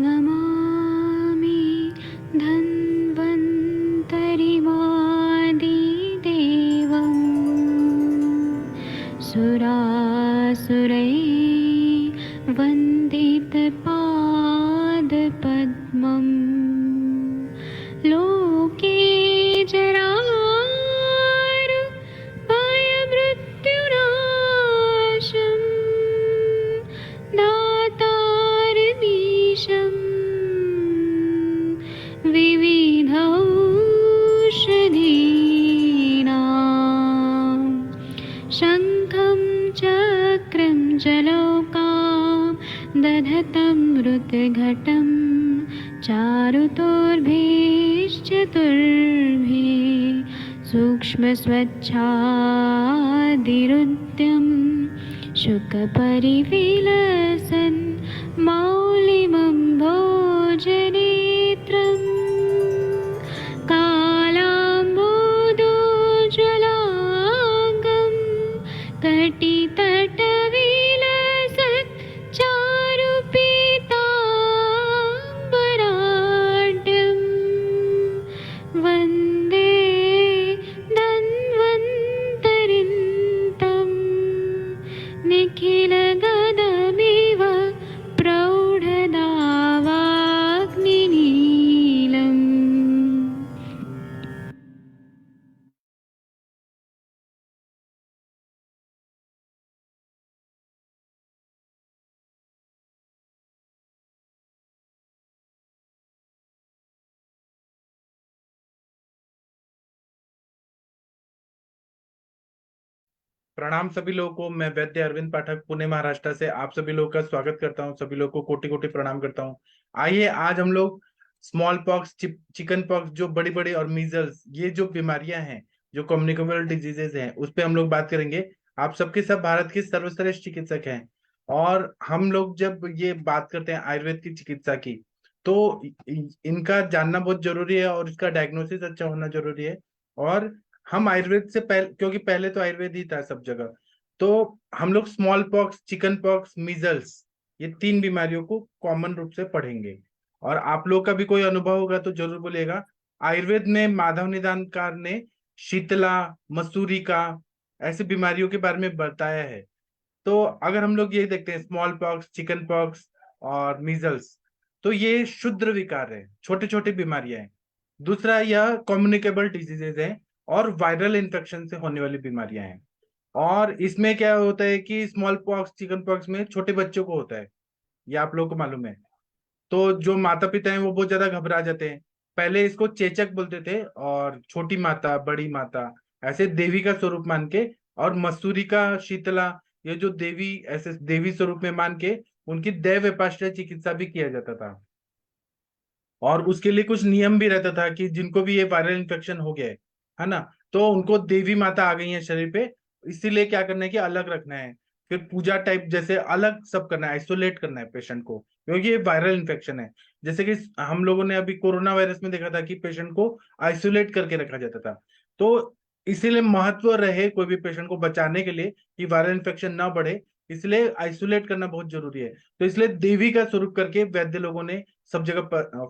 नमामि धन्वन्तरिमादिदेवं सुरासुरैर्वन्दितपादपद्मं लोके जरारुभयमृत्युनाशं दातारमीशं विविधौषधीनां शङ्खं चक्रं जलौकां दधतं मृतघटं चारुतोर्भिश्चतुर्भिः सूक्ष्मस्वच्छादिरुद्यं शुकपरिविलसन् मौलिमं भोजनेत्रम् कालाम्बोदोज्ज्वलाङ्गं कटितटविलसत् चारुपीताम्बराढ्यं वन्दे धन्वन्तरिन्तं निखिलगदमिव प्रौढदावाग्निनीलम्। प्रणाम सभी लोगों को। मैं वैद्य अरविंद पाठक पुणे महाराष्ट्र से आप सभी लोगों का स्वागत करता हूं। सभी लोगों को कोटि कोटि प्रणाम करता हूं। आइए आज हम लोग स्मॉल पॉक्स, चिकन पॉक्स, जो बड़ी बड़ी, और मीजल्स, ये जो बीमारियां हैं, जो कम्युनिकेबल डिजीजेज हैं, उस पर हम लोग बात करेंगे। आप सबके सब भारत के सर्वश्रेष्ठ चिकित्सक हैं, और हम लोग जब ये बात करते हैं आयुर्वेद की चिकित्सा की, तो इनका जानना बहुत जरूरी है, और इसका डायग्नोसिस अच्छा होना जरूरी है। और हम आयुर्वेद से पहले, क्योंकि पहले तो आयुर्वेद ही था सब जगह, तो हम लोग small pox, chicken pox, measles, ये तीन बीमारियों को कॉमन रूप से पढ़ेंगे। और आप लोग का भी कोई अनुभव होगा तो जरूर बोलिएगा। आयुर्वेद में माधव निदानकार ने शीतला, मसूरी का, ऐसी बीमारियों के बारे में बताया है। तो अगर हम लोग ये देखते हैं, स्मॉल पॉक्स, चिकन पॉक्स और मीजल्स, तो ये क्षुद्र विकार है, छोटे छोटे बीमारियां हैं। दूसरा, यह कम्युनिकेबल डिजीजेज है और वायरल इन्फेक्शन से होने वाली बीमारियां हैं। और इसमें क्या होता है कि स्मॉल पॉक्स, चिकन पॉक्स में छोटे बच्चों को होता है, ये आप लोगों को मालूम है। तो जो माता पिता हैं वो बहुत ज्यादा घबरा जाते हैं। पहले इसको चेचक बोलते थे, और छोटी माता, बड़ी माता, ऐसे देवी का स्वरूप मान के, और मसूरी का, शीतला, ये जो देवी, ऐसे देवी स्वरूप में मान के उनकी दैव विपाश्य चिकित्सा भी किया जाता था। और उसके लिए कुछ नियम भी रहता था कि जिनको भी ये वायरल इन्फेक्शन हो गया है ना, तो उनको देवी माता आ गई है शरीर पे, इसीलिए क्या करना है कि अलग रखना है। फिर पूजा टाइप जैसे अलग सब करना है, आइसोलेट करना है पेशेंट को, क्योंकि ये वायरल इन्फेक्शन है। जैसे कि हम लोगों ने अभी कोरोना वायरस में देखा था कि पेशेंट को आइसोलेट करके रखा जाता था। तो इसीलिए महत्व रहे कोई भी पेशेंट को बचाने के लिए कि वायरल इन्फेक्शन ना बढ़े, इसलिए आइसोलेट करना बहुत जरूरी है। तो इसलिए देवी का स्वरूप करके वैद्य लोगों ने सब जगह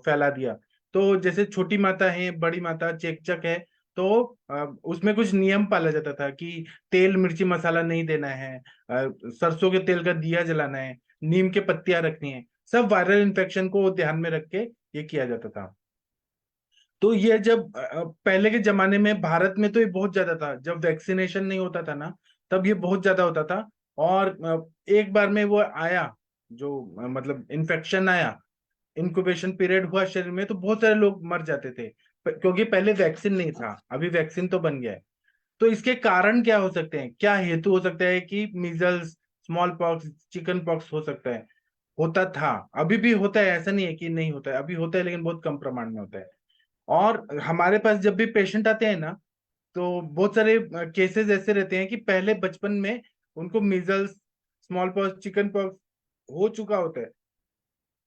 फैला दिया। तो जैसे छोटी माता है, बड़ी माता, चेचक है, तो उसमें कुछ नियम पाला जाता था कि तेल, मिर्ची, मसाला नहीं देना है, सरसों के तेल का दिया जलाना है, नीम के पत्तियां रखनी है। सब वायरल इन्फेक्शन को ध्यान में रख के ये किया जाता था। तो ये जब पहले के जमाने में भारत में तो ये बहुत ज्यादा था, जब वैक्सीनेशन नहीं होता था ना, तब ये बहुत ज्यादा होता था। और एक बार में वो आया, जो मतलब इन्फेक्शन आया, इंक्यूबेशन पीरियड हुआ शरीर में, तो बहुत सारे लोग मर जाते थे। क्योंकि पहले वैक्सीन नहीं था, अभी वैक्सीन तो बन गया है। तो इसके कारण क्या हो सकते हैं, क्या हेतु हो सकता है कि measles, small pox, chicken pox हो सकता है? होता था, अभी भी होता है, ऐसा नहीं है कि नहीं होता है, अभी होता है, लेकिन बहुत कम प्रमाण में होता है। और हमारे पास जब भी पेशेंट आते हैं ना, तो बहुत सारे केसेस ऐसे रहते हैं कि पहले बचपन में उनको measles, small pox, chicken pox हो चुका होता है।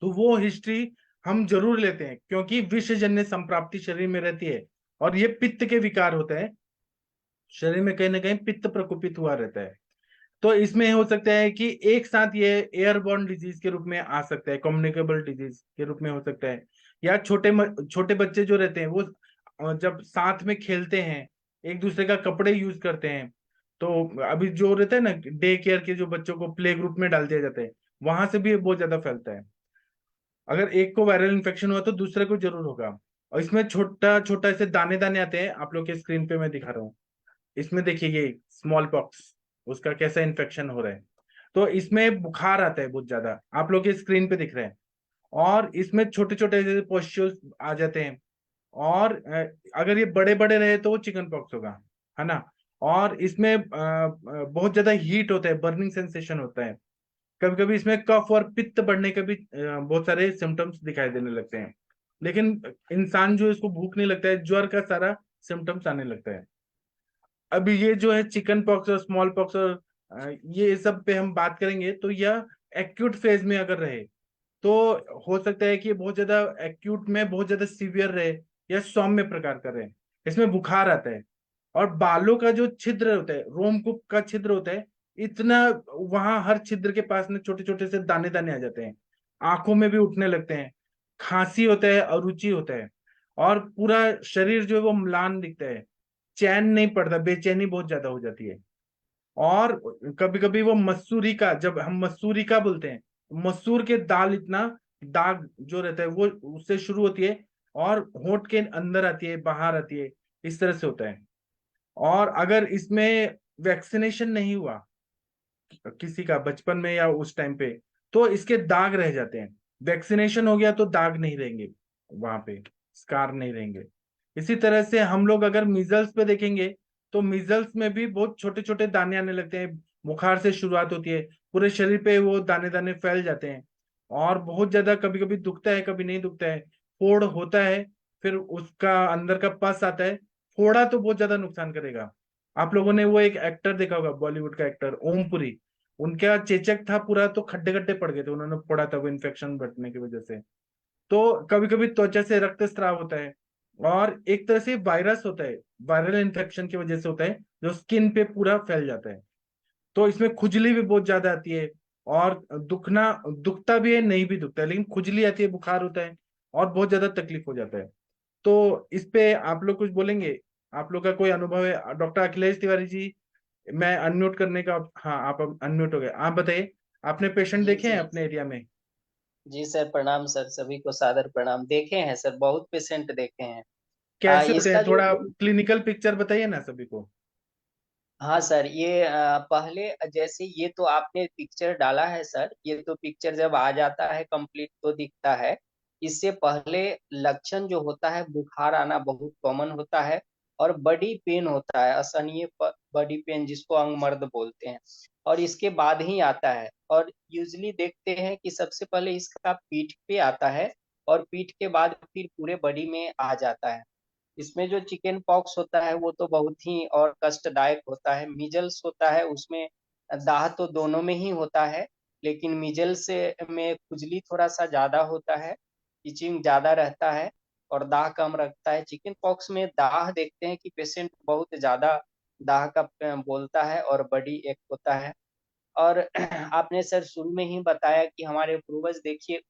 तो वो हिस्ट्री हम जरूर लेते हैं, क्योंकि विषजन्य संप्राप्ति शरीर में रहती है, और ये पित्त के विकार होते हैं, शरीर में कहीं ना कहीं पित्त प्रकोपित हुआ रहता है। तो इसमें हो सकता है कि एक साथ ये एयरबॉर्न डिजीज के रूप में आ सकता है, कम्युनिकेबल डिजीज के रूप में हो सकता है। या छोटे बच्चे जो रहते हैं वो जब साथ में खेलते हैं, एक दूसरे का कपड़े यूज करते हैं, तो अभी जो रहता है ना, डे केयर के जो बच्चों को प्ले ग्रुप में डाल दिया जाता है, वहां से भी ये बहुत ज्यादा फैलता है। अगर एक को वायरल इन्फेक्शन हुआ तो दूसरे को जरूर होगा। और इसमें छोटा छोटा ऐसे दाने दाने आते हैं, आप लोग के स्क्रीन पे मैं दिखा रहा हूँ। इसमें देखिए ये स्मॉल पॉक्स, उसका कैसा इन्फेक्शन हो रहा है। तो इसमें बुखार आता है बहुत ज्यादा, आप लोग के स्क्रीन पे दिख रहे हैं। और इसमें छोटे छोटे जैसे पॉस्चर्स आ जाते हैं। और अगर ये बड़े बड़े रहे तो वो चिकन पॉक्स होगा, है ना। और इसमें बहुत ज्यादा हीट होता है, बर्निंग सेंसेशन होता है। कभी कभी इसमें कफ और पित्त बढ़ने के भी बहुत सारे सिम्टम्स दिखाई देने लगते हैं। लेकिन इंसान जो इसको भूख नहीं लगता है, ज्वर का सारा सिम्टम्स आने लगता है। अभी ये जो है चिकन पॉक्स और स्मॉल पॉक्स और ये सब पे हम बात करेंगे, तो यह एक्यूट फेज में अगर रहे तो हो सकता है कि ये बहुत ज्यादा एक्यूट में बहुत ज्यादा सीवियर रहे, या सौम्य प्रकार का रहे। इसमें बुखार आता है, और बालों का जो छिद्र होता है, रोमकूप का छिद्र होता है, इतना, वहां हर छिद्र के पास में छोटे छोटे से दाने दाने आ जाते हैं। आंखों में भी उठने लगते हैं। खांसी होता है, अरुचि होता है। और पूरा शरीर जो है वो म्लान दिखता है। चैन नहीं पड़ता, बेचैनी बहुत ज्यादा हो जाती है। और कभी कभी वो मसूरी का, जब हम मसूरी का बोलते हैं, मसूर के दाल इतना दाग जो रहता है वो उससे शुरू होती है, और होंठ के अंदर आती है, बाहर आती है। इस तरह से होता है। और अगर इसमें वैक्सीनेशन नहीं हुआ किसी का बचपन में या उस टाइम पे, तो इसके दाग रह जाते हैं। वैक्सीनेशन हो गया तो दाग नहीं रहेंगे, वहां पे स्कार नहीं रहेंगे। इसी तरह से हम लोग अगर मीजल्स पे देखेंगे, तो मीजल्स में भी बहुत छोटे छोटे दाने आने लगते हैं। बुखार से शुरुआत होती है, पूरे शरीर पे वो दाने दाने फैल जाते हैं। और बहुत ज्यादा कभी कभी दुखता है, कभी नहीं दुखता है। फोड़ होता है, फिर उसका अंदर का पस आता है। फोड़ा तो बहुत ज्यादा नुकसान करेगा। आप लोगों ने वो एक एक्टर देखा होगा, बॉलीवुड का एक्टर ओमपुरी। उनका चेचक था पूरा, तो खड्डे खड्डे पड़ गए थे, उन्होंने फोड़ा था वो इन्फेक्शन बढ़ने की वजह से। तो कभी कभी त्वचा से रक्तस्राव होता है। और एक तरह से वायरस होता है, वायरल इन्फेक्शन की वजह से होता है, जो स्किन पे पूरा फैल जाता है। तो इसमें खुजली भी बहुत ज्यादा आती है। और दुखता भी है, नहीं भी दुखता है, लेकिन खुजली आती है, बुखार होता है, और बहुत ज्यादा तकलीफ हो जाता है। तो इस पे आप लोग कुछ बोलेंगे? आप लोग का कोई अनुभव है? डॉक्टर अखिलेश तिवारी जी, मैं अनम्यूट करने का, हाँ आप अनम्यूट हो गए, आप बताइए। आपने पेशेंट जी देखे हैं जी अपने एरिया में? जी सर, प्रणाम सर, सभी को सादर प्रणाम। देखे हैं सर, बहुत पेशेंट देखे हैं। कैसे होते हैं, इसका जो थोड़ा क्लिनिकल पिक्चर बताइए ना सभी को। हाँ सर, ये पहले जैसे ये तो आपने पिक्चर डाला है सर, ये तो पिक्चर जब आ जाता है कंप्लीट तो दिखता है। इससे पहले लक्षण जो होता है, बुखार आना बहुत कॉमन होता है, और बॉडी पेन होता है, असहनीय बॉडी पेन जिसको अंगमर्द बोलते हैं। और इसके बाद ही आता है, और यूजली देखते हैं कि सबसे पहले इसका पीठ पे आता है, और पीठ के बाद फिर पूरे बॉडी में आ जाता है। इसमें जो चिकन पॉक्स होता है वो तो बहुत ही और कष्टदायक होता है। मीजल्स होता है उसमें दाह तो दोनों में ही होता है, लेकिन मीजल्स में खुजली थोड़ा सा ज्यादा होता है, इचिंग ज्यादा रहता है, और दाह कम रखता है। चिकन पॉक्स में दाह देखते हैं कि पेशेंट बहुत ज्यादा दाह का बोलता है, और बड़ी एक होता है। और आपने सर शुरू में ही बताया कि हमारे पूर्वज देखिए,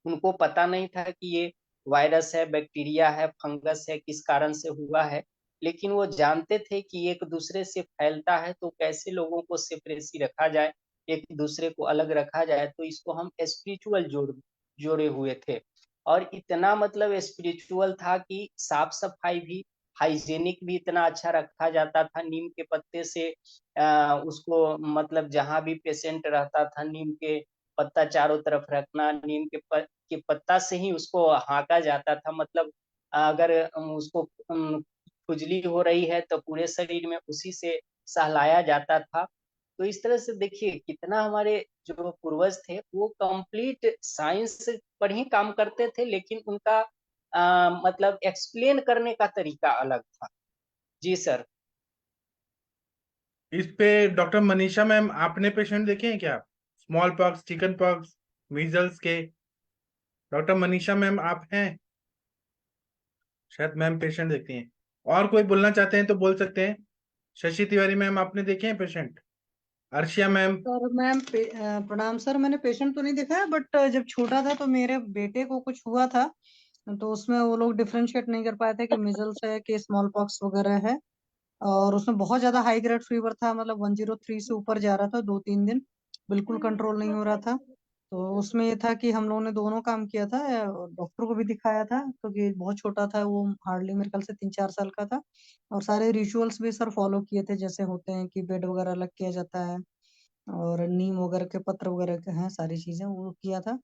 उनको पता नहीं था कि ये वायरस है, बैक्टीरिया है, फंगस है, किस कारण से हुआ है। लेकिन वो जानते थे कि एक दूसरे से फैलता है, तो कैसे लोगों को सेपरेसी रखा जाए, एक दूसरे को अलग रखा जाए। तो इसको हम स्पिरिचुअल जोड़े हुए थे। और इतना मतलब स्पिरिचुअल था कि साफ सफाई भी, हाइजेनिक भी इतना अच्छा रखा जाता था। नीम के पत्ते से उसको मतलब जहां भी पेशेंट रहता था, नीम के पत्ता चारों तरफ रखना, नीम के पत्ता से ही उसको हाँका जाता था। मतलब अगर उसको खुजली हो रही है तो पूरे शरीर में उसी से सहलाया जाता था। तो इस तरह से देखिए कितना हमारे जो पूर्वज थे वो कंप्लीट साइंस पर ही काम करते थे, लेकिन उनका मतलब एक्सप्लेन करने का तरीका अलग था। जी सर। इस पे डॉक्टर मनीषा मैम, आपने पेशेंट देखे हैं क्या, small pox, chicken pox, measles के? डॉक्टर मनीषा मैम आप हैं? शायद मैम पेशेंट देखती हैं। और कोई बोलना चाहते हैं तो बोल सकते हैं। शशि तिवारी मैम, आपने देखे हैं patient? Arshia ma'am. Sir ma'am प्रणाम सर। मैंने पेशेंट तो नहीं देखा है, बट जब छोटा था तो मेरे बेटे को कुछ हुआ था, तो उसमें वो लोग डिफरेंशिएट नहीं कर पाए थे कि मिजल्स है कि स्मॉल पॉक्स वगैरह है। और उसमें बहुत ज्यादा हाई ग्रेड फीवर था, मतलब 103 से ऊपर जा रहा था 2-3 दिन, बिल्कुल कंट्रोल नहीं हो रहा था। तो उसमें ये था कि हम लोगों ने दोनों काम किया था, डॉक्टर को भी दिखाया था क्योंकि बहुत छोटा था वो, हार्डली मेरे ख्याल से 3-4 साल का था। और सारे रिचुअल्स भी सर फॉलो किए थे जैसे होते हैं कि बेड वगैरह अलग किया जाता है, और नीम वगैरह के पत्र वगैरह के हैं, सारी चीजें वो किया था।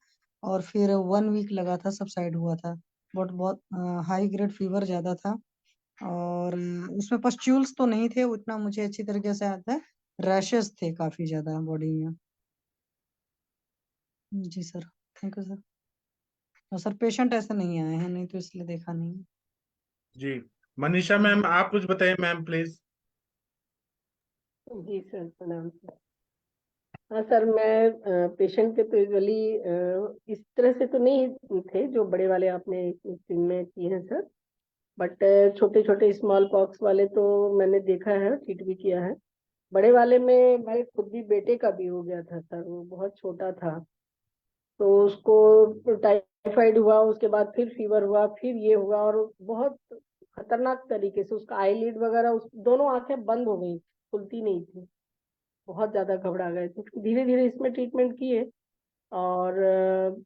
और फिर 1 वीक लगा था, सबसाइड हुआ था। बट बहुत हाई ग्रेड फीवर ज्यादा था। और उसमें पस्ट्यूल्स तो नहीं थे उतना, मुझे अच्छी तरीके से आता है। रैशेस थे काफी ज्यादा बॉडी में। जी सर, थैंक यू सर। और सर पेशेंट ऐसे नहीं आए हैं, नहीं तो इसलिए देखा नहीं। जी, मनीषा मैम आप कुछ बताइए मैम प्लीज। जी सर, प्रणाम सर। हाँ सर, मैं पेशेंट के तो यूजुअली इस तरह से तो नहीं थे जो बड़े वाले आपने स्क्रीन में किए हैं सर। बट छोटे छोटे स्मॉल पॉक्स वाले तो मैंने देखा है, ट्रीट भी किया है। बड़े वाले में मेरे खुद भी बेटे का भी हो गया था सर, वो बहुत छोटा था। तो उसको टाइफाइड हुआ, उसके बाद फिर फीवर हुआ, फिर ये हुआ, और बहुत खतरनाक तरीके से उसका आईलिड वगैरह, उस दोनों आंखें बंद हो गई, खुलती नहीं थी। बहुत ज्यादा घबरा गए थे। धीरे धीरे इसमें ट्रीटमेंट किए। और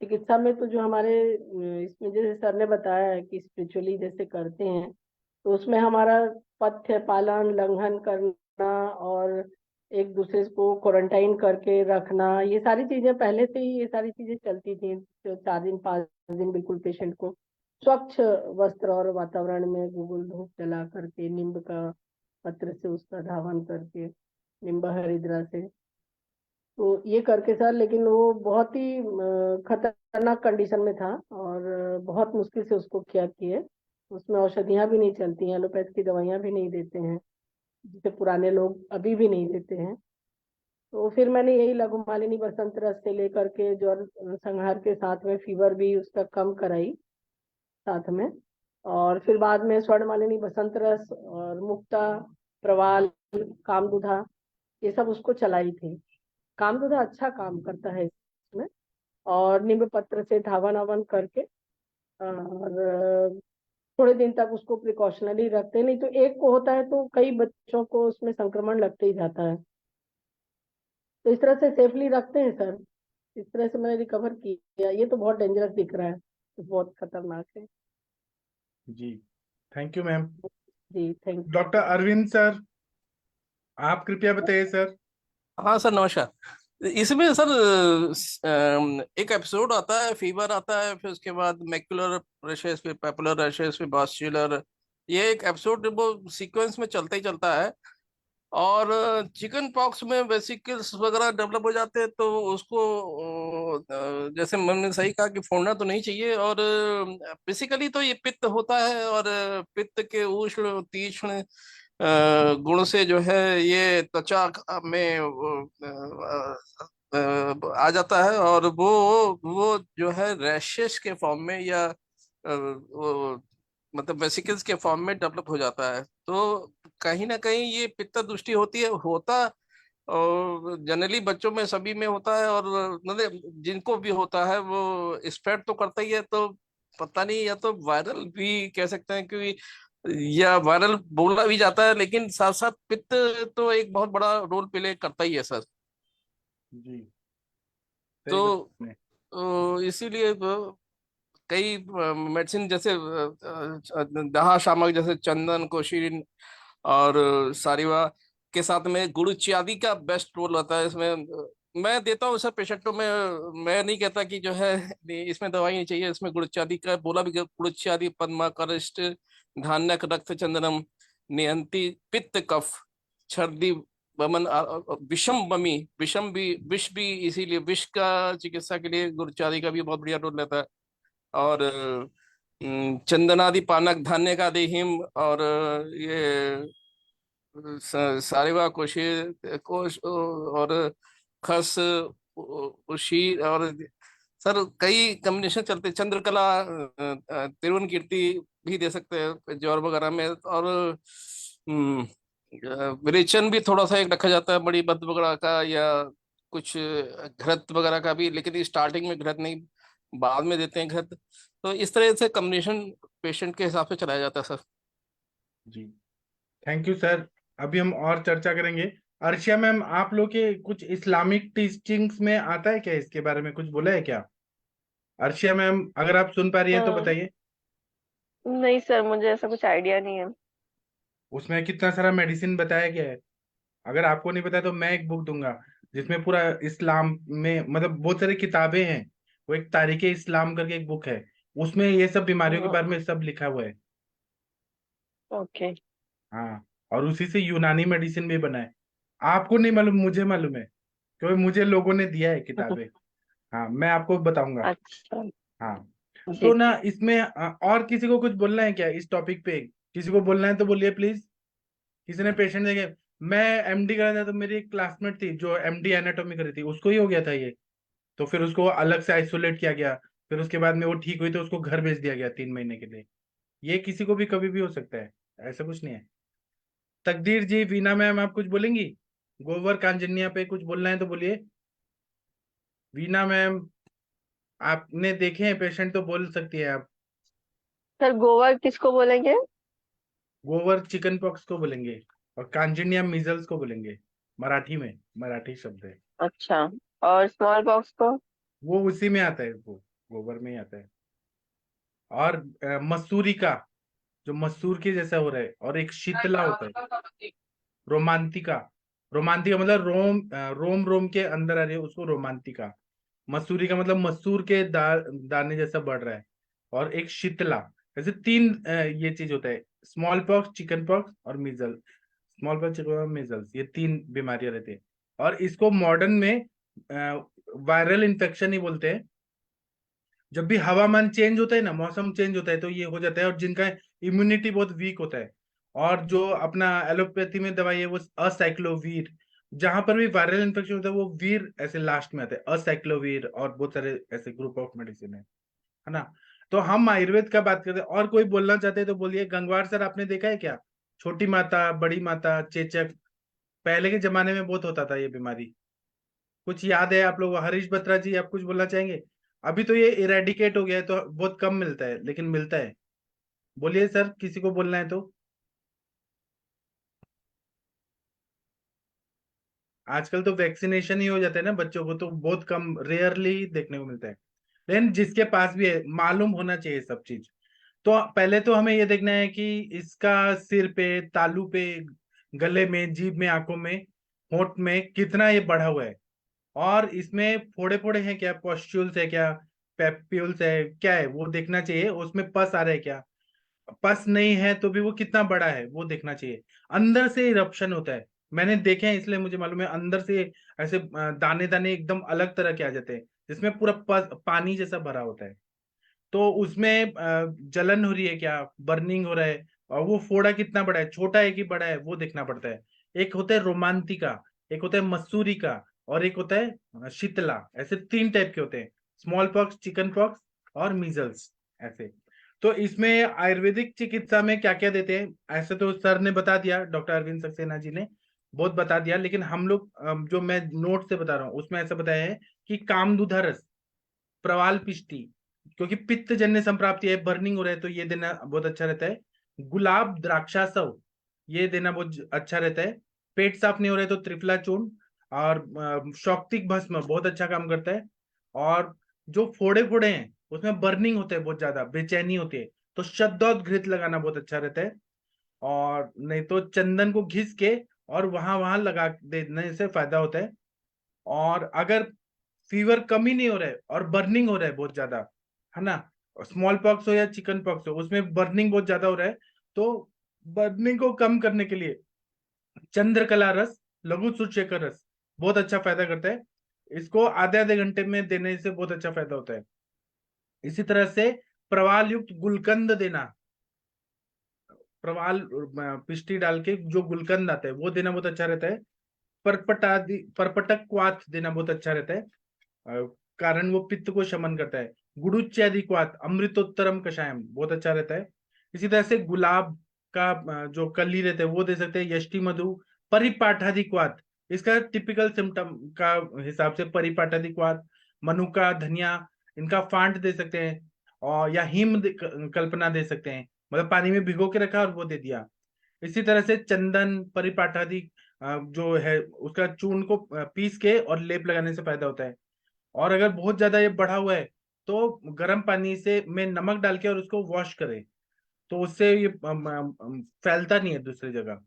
चिकित्सा में तो जो हमारे इसमें जैसे सर ने बताया है कि स्पिरिचुअली जैसे करते हैं, तो उसमें हमारा पथ्य पालन उल्लंघन करना, और एक दूसरे को क्वारंटाइन करके रखना, ये सारी चीजें पहले से ही ये सारी चीजें चलती थी। तो 4 दिन 5 दिन बिल्कुल पेशेंट को स्वच्छ वस्त्र और वातावरण में गूगल धूप जला करके, नींब का पत्र से उसका धावन करके, नींब हरिद्रा से, तो ये करके सर। लेकिन वो बहुत ही खतरनाक कंडीशन में था, और बहुत मुश्किल से उसको केयर किए। उसमें औषधियाँ भी नहीं चलती हैं, एलोपैथ की दवाइयाँ भी नहीं देते हैं, जिसे पुराने लोग अभी भी नहीं देते हैं। तो फिर मैंने यही लघु मालिनी बसंत रस से लेकर के ज्वर संहार के साथ में फीवर भी उसका कम कराई साथ में। और फिर बाद में स्वर्ण मालिनी बसंत रस और मुक्ता, प्रवाल, कामदुधा, ये सब उसको चलाई थी। कामदुधा अच्छा काम करता है इसमें। और नींब पत्र से धावन आवन करके, और थोड़े दिन तक उसको प्रिकॉशनरी रखते हैं, नहीं तो एक को होता है तो कई बच्चों को उसमें संक्रमण लगते ही जाता है। तो इस तरह से सेफली रखते हैं सर। इस तरह से मैंने रिकवर किया। ये तो बहुत डेंजरस दिख रहा है, तो बहुत खतरनाक है। जी, थैंक यू मैम। जी thank you. Doctor Arvind sir आप कृपया बताइए सर। हाँ सर, नमस्कार। इसमें सर एक एपिसोड आता है, फीवर आता है, फिर उसके बाद मैक्युलर रैशेस, फिर पेपुलर रैशेस, फिर बास्चुलर। ये एक एपिसोड वो सीक्वेंस में चलता ही चलता है। और चिकन पॉक्स में वेसिकल्स वगैरह डेवलप हो जाते हैं, तो उसको जैसे मैंने सही कहा कि फोड़ना तो नहीं चाहिए। और बेसिकली तो ये पित्त होता है, और पित्त के उष्ण तीक्ष्ण गुण से जो है ये त्वचा में आ जाता है, और वो जो है रैशेस के फॉर्म में, या वो मतलब वेसिकल्स के फॉर्म में डेवलप हो जाता है। तो कहीं ना कहीं ये पित्त दृष्टि होती है, होता, और जनरली बच्चों में सभी में होता है, और मतलब जिनको भी होता है वो स्प्रेड तो करता ही है। तो पता नहीं, या तो वायरल भी कह सकते हैं कि, या वायरल बोला भी जाता है, लेकिन साथ साथ पित्त तो एक बहुत बड़ा रोल प्ले करता ही है सर। जी, सही तो बात है। इसीलिए कई मेडिसिन जैसे दहा शामक, जैसे चंदन, कोशिन और सारिवा के साथ में गुड़ इत्यादि का बेस्ट रोल होता है इसमें। मैं देता हूँ सर पेशेंटों में। मैं नहीं कहता कि जो है इसमें दवाई नहीं चाहिए, इसमें गुड़ इत्यादि का बोला भी गया। गुड़ इत्यादि पद्मा करिष्ठ धान्यक रक्त चंदनम नियंति पित्त कफ छर्दी वमन विषम बमी। विषम भी, विष भी, इसीलिए विष का चिकित्सा के लिए गुड़ इत्यादि का भी बहुत बढ़िया रोल रहता है। और चंदनादि पानक धान्य का देहिम, और ये सारिवा कोशी कोश और खस उशी, और सर कई कॉम्बिनेशन चलते। चंद्रकला तिरुवन कीर्ति भी दे सकते हैं ज्वर वगैरह में। और विरेचन भी थोड़ा सा एक रखा जाता है, बड़ी बद वगैरह का या कुछ घृत वगैरह का भी, लेकिन स्टार्टिंग में घृत नहीं, बाद में देते हैं घृत। तो इस तरह से कम्बिनेशन पेशेंट के हिसाब से चलाया जाता है सर। जी, थैंक यू सर। अभी हम और चर्चा करेंगे। अर्शिया मैम, आप लोग के कुछ इस्लामिक टीचिंग्स में आता है क्या? इसके बारे में कुछ बोला है क्या? अर्शिया मैम, अगर आप सुन पा रही हैं तो बताइए। नहीं सर, मुझे ऐसा कुछ आइडिया नहीं है। उसमें कितना सारा मेडिसिन बताया गया है। अगर आपको नहीं पता तो मैं एक बुक दूंगा जिसमें पूरा इस्लाम में मतलब बहुत सारी किताबें हैं। वो एक तारीखे इस्लाम करके एक बुक है, उसमें ये सब बीमारियों के बारे में सब लिखा हुआ है। ओके। हाँ, और उसी से यूनानी मेडिसिन भी बना है। आपको नहीं मालूम, मुझे मालूम है, क्योंकि मुझे लोगों ने दिया है किताबें। हाँ, मैं आपको बताऊंगा। अच्छा। हाँ, जी तो ना जी। इसमें और किसी को कुछ बोलना है क्या इस टॉपिक पे? किसी को बोलना है तो बोलिए प्लीज। किसी ने पेशेंट देखे? मैं एमडी कर रहा था तो मेरी एक क्लासमेट थी जो एमडी एनाटॉमी करी थी, उसको ही हो गया था ये। तो फिर उसको अलग से आइसोलेट किया गया। फिर उसके बाद में वो ठीक हुई तो उसको घर भेज दिया गया 3 महीने के लिए। ये किसी को भी कभी भी हो सकता है, ऐसा कुछ नहीं है। तकदीर जी, वीना मैम, आप कुछ बोलेंगी? गोवर कांजनिया पे कुछ बोलना है तो बोलिए। वीना मैम, आपने देखे हैं पेशेंट तो बोल सकती है आप। सर, गोवा किसको बोलेंगे? गोवर चिकन पॉक्स को बोलेंगे, और कांजनिया मीजल्स को बोलेंगे। मराठी में, मराठी शब्द है। अच्छा। और स्मॉल पॉक्स को? वो उसी में आता है, वो गोबर में ही आता है। और मसूरी का, जो मसूर के जैसा हो रहा है, और एक शीतला होता है। रोमांतिका, रोमांतिका मतलब रोम रोम के अंदर आ रही है, उसको रोमांतिका। मसूरी का मतलब मसूर के दाने जैसा बढ़ रहा है। और एक शीतला। ऐसे 3 ये चीज होता है। स्मॉल पॉक्स, चिकन पॉक्स और measle. Small pox, chicken pox, measles, ये 3 बीमारियां रहती है। और इसको मॉडर्न में वायरल इन्फेक्शन ही बोलते हैं। जब भी हवामान चेंज होता है ना, मौसम चेंज होता है, तो ये हो जाता है। और जिनका इम्यूनिटी बहुत वीक होता है, और जो अपना एलोपैथी में दवाई है वो असाइक्लोवीर। जहां पर भी वायरल इन्फेक्शन होता है वो वीर ऐसे लास्ट में आता है, असाइक्लोवीर, और बहुत सारे ऐसे ग्रुप ऑफ मेडिसिन है ना। तो हम आयुर्वेद का बात करते हैं। और कोई बोलना चाहते हैं तो बोलिए। गंगवार सर, आपने देखा है क्या? छोटी माता, बड़ी माता, चेचक, पहले के जमाने में बहुत होता था ये बीमारी। कुछ याद है आप लोग? हरीश बत्रा जी, आप कुछ बोलना चाहेंगे? अभी तो ये इरेडिकेट हो गया है तो बहुत कम मिलता है, लेकिन मिलता है। बोलिए सर, किसी को बोलना है तो। आजकल तो वैक्सीनेशन ही हो जाता है ना बच्चों को, तो बहुत कम, रेयरली देखने को मिलता है। लेकिन जिसके पास भी है, मालूम होना चाहिए सब चीज। तो पहले तो हमें ये देखना है कि इसका सिर पे, तालू पे, गले में, जीभ में, आंखों में, होंठ में कितना ये बढ़ा हुआ है। और इसमें फोड़े फोड़े हैं क्या, पॉस्ट्यूल्स है क्या, पेप्यूल्स है क्या, है वो देखना चाहिए। उसमें पस आ रहा है क्या? पस नहीं है तो भी वो कितना बड़ा है वो देखना चाहिए। अंदर से इरप्शन होता है, मैंने देखे हैं इसलिए मुझे मालूम है। अंदर से ऐसे दाने दाने एकदम अलग तरह के आ जाते हैं, जिसमें पूरा पानी जैसा भरा होता है। तो उसमें जलन हो रही है क्या, बर्निंग हो रहा है, और वो फोड़ा कितना बड़ा है, छोटा है कि बड़ा है, वो देखना पड़ता है। एक होता है रोमांतिका, एक होता है मसूरी का, और एक होता है शीतला। ऐसे 3 टाइप के होते हैं, स्मॉल पॉक्स, चिकन पॉक्स और मीजल्स, ऐसे। तो इसमें आयुर्वेदिक चिकित्सा में क्या क्या देते हैं, ऐसे तो सर ने बता दिया, डॉक्टर अरविंद सक्सेना जी ने बहुत बता दिया। लेकिन हम लोग जो मैं नोट से बता रहा हूँ उसमें ऐसा बताया है कि कामदूधा रस, प्रवाल पिष्टी, क्योंकि पित्त जन्य संप्राप्ति है, बर्निंग हो रहा है, तो ये देना बहुत अच्छा रहता है। गुलाब द्राक्षासव, ये देना बहुत अच्छा रहता है। पेट साफ नहीं हो रहा है तो त्रिफला चूर्ण और शौक्तिक भस्म बहुत अच्छा काम करता है। और जो फोड़े फोड़े हैं उसमें बर्निंग होता है, बहुत ज्यादा बेचैनी होती है, तो शब्दोद्घृत लगाना बहुत अच्छा रहता है। और नहीं तो चंदन को घिस के और वहां वहां लगा देने से फायदा होता है। और अगर फीवर कम ही नहीं हो रहा है और बर्निंग हो रहा है बहुत ज्यादा, है ना, स्मॉल पॉक्स हो या चिकन पॉक्स हो, उसमें बर्निंग बहुत ज्यादा हो रहा है, तो बर्निंग को कम करने के लिए चंद्रकला रस, लघु सूर्यशेखर रस बहुत अच्छा फायदा करता है। इसको आधे आधे घंटे में देने से बहुत अच्छा फायदा होता है। इसी तरह से प्रवाल युक्त गुलकंद देना, प्रवाल पिष्टी डाल के जो गुलकंद आता है वो देना बहुत अच्छा रहता है। परपटक क्वाथ देना बहुत अच्छा रहता है, कारण वो पित्त को शमन करता है। गुडुच्यादि क्वाथ, अमृतोत्तरम कषायम बहुत अच्छा रहता है। इसी तरह से गुलाब, का जो कली रहते हैं वो दे सकते हैं, यष्टि मधु, परिपाठाधिक्वात, इसका टिपिकल सिम्टम का हिसाब से परिपाठाधिक्वात, मनुका, धनिया, इनका फांट दे सकते हैं, और या कल्पना दे सकते हैं, मतलब पानी में भिगो के रखा और वो दे दिया। इसी तरह से चंदन, परिपाठादि जो है उसका चूर्ण को पीस के और लेप लगाने से फायदा होता है। और अगर बहुत ज्यादा ये बढ़ा हुआ है तो गर्म पानी से में नमक डाल के और उसको वॉश करें, तो उससे ये फैलता नहीं है दूसरी जगह।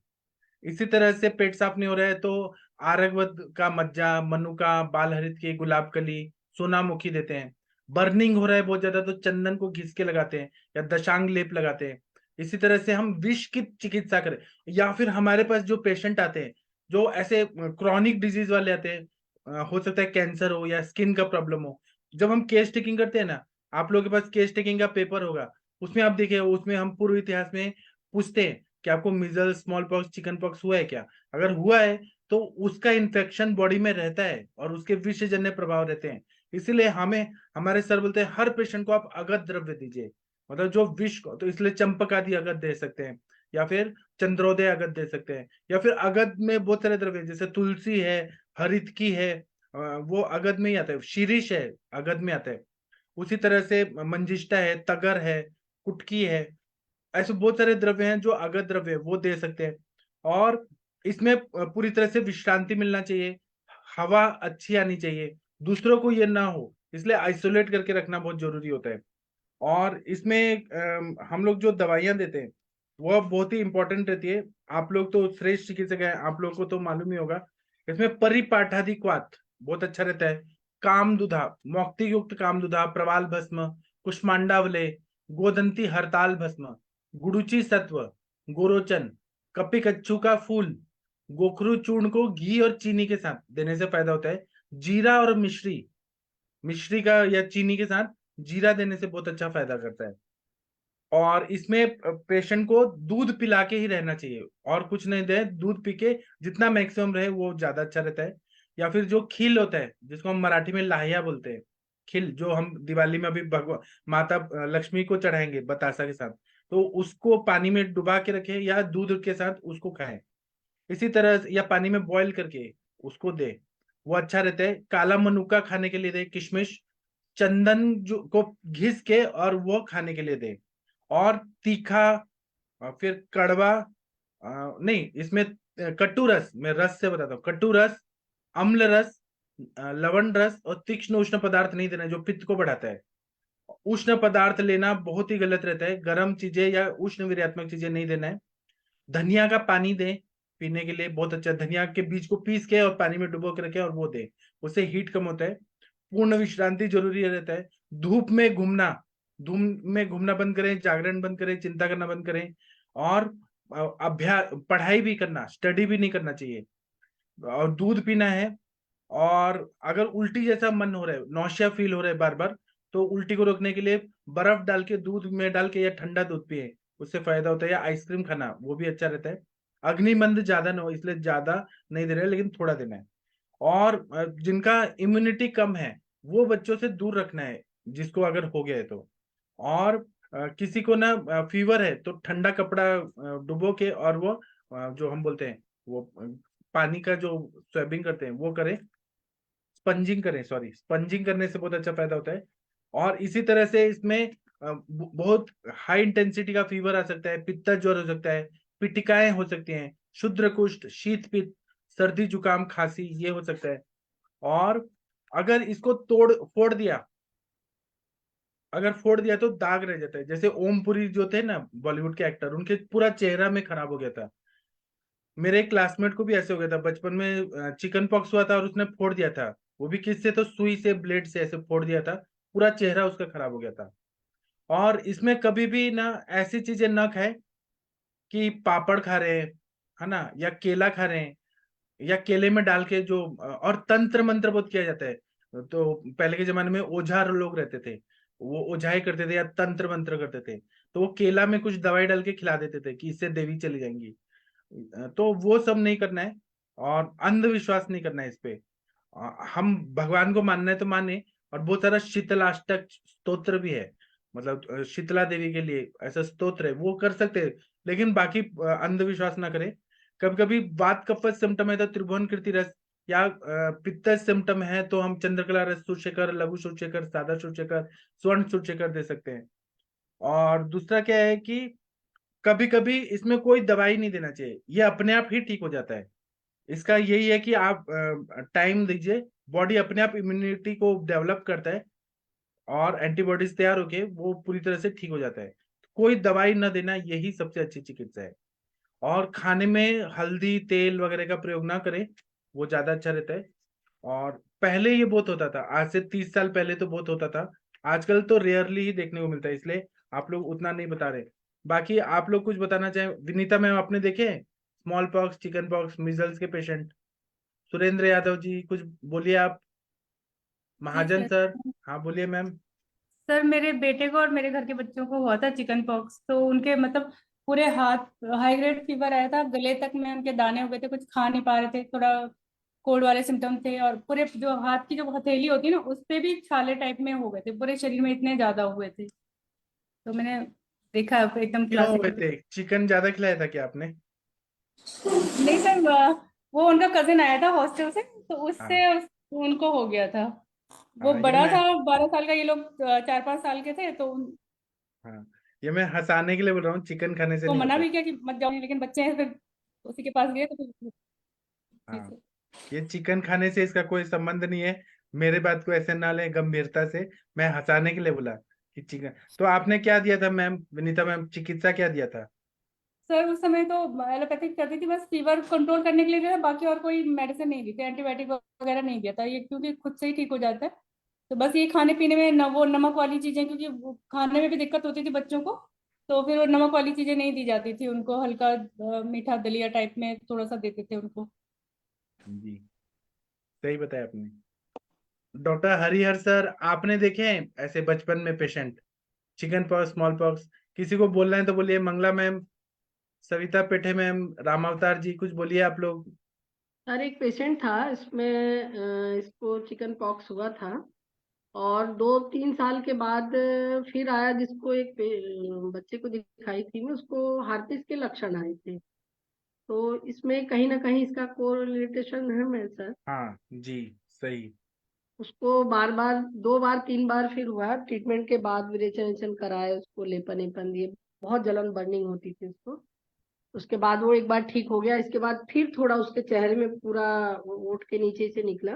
इसी तरह से पेट साफ नहीं हो रहा है तो आरगवद का मज्जा, मनुका, बाल हरित की, गुलाब कली, सोनामुखी देते हैं। बर्निंग हो रहा है बहुत ज्यादा तो चंदन को घिस के लगाते हैं या दशांग लेप लगाते हैं। इसी तरह से हम विष की चिकित्सा करें, या फिर हमारे पास जो पेशेंट आते हैं जो ऐसे क्रॉनिक डिजीज वाले आते हैं, हो सकता है कैंसर हो या स्किन का प्रॉब्लम हो, जब हम केस टेकिंग करते हैं ना, आप लोगों के पास केस टेकिंग का पेपर होगा, उसमें आप देखिए, उसमें हम पूर्व इतिहास में पूछते हैं कि आपको measles, small pox, chicken pox हुआ है क्या। अगर हुआ है तो उसका इन्फेक्शन बॉडी में रहता है और उसके विषजन्य प्रभाव रहते हैं। इसीलिए हमारे सर बोलते हैं हर पेशेंट को आप अगध द्रव्य दीजिए, मतलब जो विष को, तो इसलिए चंपक आदि अगध दे सकते हैं, या फिर चंद्रोदय अगध दे सकते हैं, या फिर अगध में बहुत सारे द्रव्य जैसे तुलसी है, हरितकी है, वो अगध में ही आता है, शीरीष है, अगध में आता है। उसी तरह से मंजिष्ठा है, तगर है, कुटकी है, ऐसे बहुत सारे द्रव्य हैं जो अगध द्रव्य है, वो दे सकते हैं। और इसमें पूरी तरह से विश्रांति मिलना चाहिए, हवा अच्छी आनी चाहिए, दूसरों को ये ना हो, इसलिए आइसोलेट करके रखना बहुत जरूरी होता है। और इसमें हम लोग जो दवाइयां देते हैं वो बहुत ही इंपॉर्टेंट रहती है। आप लोग तो श्रेष्ठ चिकित्सक हैं, आप लोग को तो मालूम ही होगा। इसमें परिपाठाधिक्वात बहुत अच्छा रहता है, कामदुधा, मौक्ति युक्त कामदुधा, प्रवाल भस्म, कुष्मांडावले, गोदंती हरताल भस्म, गुड़ुचि सत्व, गोरोचन, कपिकच्छु का फूल, गोखरू चूर्ण को घी और चीनी के साथ देने से फायदा होता है। जीरा और मिश्री, मिश्री का या चीनी के साथ जीरा देने से बहुत अच्छा फायदा करता है। और इसमें पेशेंट को दूध पिला के ही रहना चाहिए, और कुछ नहीं दे, दूध पी के जितना मैक्सिमम रहे वो ज्यादा अच्छा रहता है। या फिर जो खील होता है जिसको हम मराठी में लाहिया बोलते हैं, खील जो हम दिवाली में अभी भगवान माता लक्ष्मी को चढ़ाएंगे बतासा के साथ, तो उसको पानी में डुबा के रखें या दूध के साथ उसको खाएं। इसी तरह या पानी में बॉईल करके उसको दे, वो अच्छा रहता है। काला मनुका खाने के लिए दे, किशमिश, चंदन जो को घिस के और वो खाने के लिए दे। और तीखा, फिर कड़वा, नहीं इसमें कटु रस, मैं रस से बताता हूँ, कटु रस, अम्ल रस, लवण रस और तीक्ष्ण उष्ण पदार्थ नहीं देना जो पित्त को बढ़ाता है। उष्ण पदार्थ लेना बहुत ही गलत रहता है, गर्म चीजें या उष्ण वीर्यात्मक चीजें नहीं देना है। धनिया का पानी दे पीने के लिए, बहुत अच्छा, धनिया के बीज को पीस के और पानी में डुबो के रखे और वो दे, उससे हीट कम होता है। पूर्ण विश्रांति जरूरी रहता है। धूप में घूमना बंद करें, जागरण बंद करें, चिंता करना बंद करें, और अभ्यास, पढ़ाई भी करना, स्टडी भी नहीं करना चाहिए, और दूध पीना है। और अगर उल्टी जैसा मन हो रहा है, नौशिया फील हो रहा है बार बार, तो उल्टी को रोकने के लिए बर्फ डाल के दूध में डाल के या ठंडा दूध पिए, उससे फायदा होता है। या आइसक्रीम खाना, वो भी अच्छा रहता है। अग्निमंद ज्यादा ना हो, इसलिए ज्यादा नहीं दे रहे, लेकिन थोड़ा देना है। और जिनका इम्यूनिटी कम है वो बच्चों से दूर रखना है, जिसको अगर हो गया है तो। और किसी को ना फीवर है तो ठंडा कपड़ा डुबो के, और वो जो हम बोलते हैं वो पानी का जो स्वेबिंग करते हैं वो करें, स्पंजिंग करें, सॉरी, स्पंजिंग करने से बहुत अच्छा फायदा होता है। और इसी तरह से इसमें बहुत हाई इंटेंसिटी का फीवर आ सकता है, पित्ता ज्वर हो सकता है, पिटिकाएं हो सकती हैं, क्षुद्र कुष्ठ, शीत पित्त, सर्दी जुकाम खांसी, ये हो सकता है। और अगर इसको अगर फोड़ दिया तो दाग रह जाता है। जैसे ओमपुरी जो थे ना बॉलीवुड के एक्टर, उनके पूरा चेहरा में खराब हो गया था। मेरे एक क्लासमेट को भी ऐसे हो गया था, बचपन में चिकन पॉक्स हुआ था और उसने फोड़ दिया था, वो भी किससे, तो सुई से, ब्लेड से ऐसे फोड़ दिया था, पूरा चेहरा उसका खराब हो गया था। और इसमें कभी भी ना ऐसी चीजें न खाए कि पापड़ खा रहे हैं, है ना, या केला खा रहे हैं, या केले में डाल के जो, और तंत्र मंत्र बहुत किया जाता है। तो पहले के जमाने में ओझा लोग रहते थे, वो ओझाई करते थे या तंत्र मंत्र करते थे, तो वो केला में कुछ दवाई डाल के खिला देते थे कि इससे देवी चली जाएंगी। तो वो सब नहीं करना है, और अंधविश्वास नहीं करना है इस पे। हम भगवान को मानना है तो माने। और बहुत सारा शीतलाष्टक स्तोत्र भी है, मतलब शीतला देवी के लिए ऐसा स्तोत्र है, वो कर सकते हैं, लेकिन बाकी अंधविश्वास ना करें। कभी कभी बात कफत सिम्टम है तो त्रिभुवन कीर्ति रस, या पित्त सिम्टम है तो हम चंद्रकला रस सूर्यशेखर, लघु सूर्यशेखर, सादा सूर्यशेखर, स्वर्ण सूर्यशेखर दे सकते हैं। और दूसरा क्या है कि कभी कभी इसमें कोई दवाई नहीं देना चाहिए, ये अपने आप ही ठीक हो जाता है। इसका यही है कि आप टाइम दीजिए, बॉडी अपने आप इम्यूनिटी को डेवलप करता है और एंटीबॉडीज तैयार होके वो पूरी तरह से ठीक हो जाता है। कोई दवाई न देना, यही सबसे अच्छी चिकित्सा है। और खाने में हल्दी तेल वगैरह का प्रयोग ना करें, वो ज्यादा अच्छा रहता है। और पहले ये बहुत होता था, आज से 30 साल पहले तो बहुत होता था, आजकल तो रेयरली ही देखने को मिलता है, इसलिए आप लोग उतना नहीं बता रहे। बाकी आप लोग कुछ बताना चाहें? विनीता मैम, आपने देखे small pox, chicken pox, measles के पेशेंट? सुरेंद्र यादव जी कुछ बोलिए आप। जी महाजन सर। सर, हाँ बोलिए मैम। सर मेरे बेटे को और मेरे घर के बच्चों को हुआ था चिकन पॉक्स, तो उनके मतलब पूरे हाथ हाई ग्रेड फीवर आया था, गले तक में उनके दाने हो गए थे, कुछ खा नहीं पा रहे थे, थोड़ा कोल्ड वाले सिम्टम थे, और पूरे जो हाथ की जो हथेली होती है ना उस पे भी छाले टाइप में हो गए थे, पूरे शरीर में इतने ज्यादा हुए थे। तो मैंने देखा एकदम क्यों हुए क्लासिक। थे? चिकन ज्यादा खिलाया था क्या आपने? नहीं सर, वो उनका कजिन आया था हॉस्टल से, तो हाँ उससे उनको हो गया था। वो हाँ, बड़ा था, 12 साल का, ये लोग 4-5 साल के थे, तो हाँ ये मैं हंसाने के लिए बोल रहा हूँ, चिकन खाने से तो नहीं मना होता है। भी किया कि मत जाओ, लेकिन बच्चे हैं, फिर उसी के पास गए तो फिर जी हाँ, सर। ये चिकन खाने से इसका कोई संबंध नहीं है। मेरे बात को ऐसे ना लें गंभीरता से, मैं हंसाने के लिए बोला कि चिकन। तो आपने क्या दिया था मैम, विनीता मैम, चिकित्सा क्या दिया था? सर उस समय तो एलोपैथिक करती थी, बस फीवर कंट्रोल करने के लिए दिया था, बाकी और कोई मेडिसिन नहीं दी थी, एंटीबायोटिक वगैरह नहीं दिया था, ये क्योंकि खुद से ही ठीक हो जाता है। तो बस ये खाने पीने में न वो नमक वाली चीजें, क्योंकि वो खाने में भी दिक्कत होती थी बच्चों को, तो फिर वो नमक वाली चीजें नहीं दी जाती थी उनको, हल्का मीठा दलिया टाइप में थोड़ा सा देते थे उनको। जी, सही बताया आपने। डॉक्टर हरिहर सर, आपने देखे हैं ऐसे बचपन में patient, chicken pox, small pox? किसी को बोलना है तो बोलिए। मंगला मैम, सविता पेठे मैम, राम अवतार जी, कुछ बोलिए आप लोग। सर एक पेशेंट था, इसमें इसको चिकन पॉक्स हुआ था, और 2-3 साल के बाद फिर आया, जिसको एक बच्चे को दिखाई थी मैं, उसको हार्पिस के लक्षण आए थे। तो इसमें कहीं ना कहीं इसका कोरिलेशन है मेरे सर। हाँ जी, सही। उसको बार बार 2 बार 3 बार फिर हुआ, ट्रीटमेंट के बाद विरेचन कराए, उसको लेपन एपन दिए, बहुत जलन बर्निंग होती थी उसको। उसके बाद वो एक बार ठीक हो गया, इसके बाद फिर थोड़ा उसके चेहरे में पूरा ओठ के नीचे से निकला।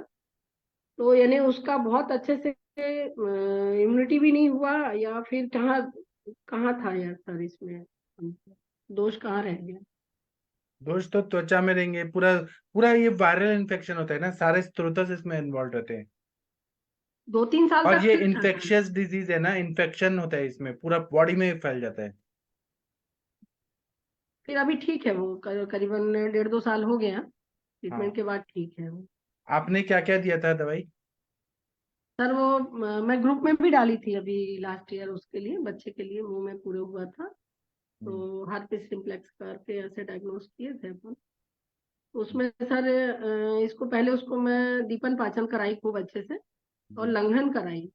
तो यानी उसका बहुत अच्छे से इम्यूनिटी भी नहीं हुआ, या फिर कहाँ कहाँ था यार सर इसमें, दोष कहाँ रह गया? दोष तो त्वचा में रहेंगे। पूरा पूरा ये वायरल इन्फेक्शन होता है ना, सारे स्त्रोतस इसमें इन्वॉल्व रहते हैं। 2-3 साल और तक ये ठीक था सर। इन्फेक्शियस डिजीज है ना, इन्फेक्शन होता है इसमें, पूरा बॉडी में फैल जाता है। फिर अभी ठीक है वो, करीबन 1.5-2 साल हो गया, हाँ, ट्रीटमेंट के बाद ठीक है वो। आपने क्या क्या दिया था दवाई? सर वो मैं ग्रुप में भी डाली थी अभी लास्ट ईयर, उसके लिए बच्चे के लिए मुंह में पूरे हुआ था, तो हार्पिस सिम्प्लेक्स करके ऐसे डायग्नोस किए थे अपन। तो उसमें सर इसको पहले उसको मैं दीपन पाचन कराई खूब अच्छे से, और जी लंघन कराई।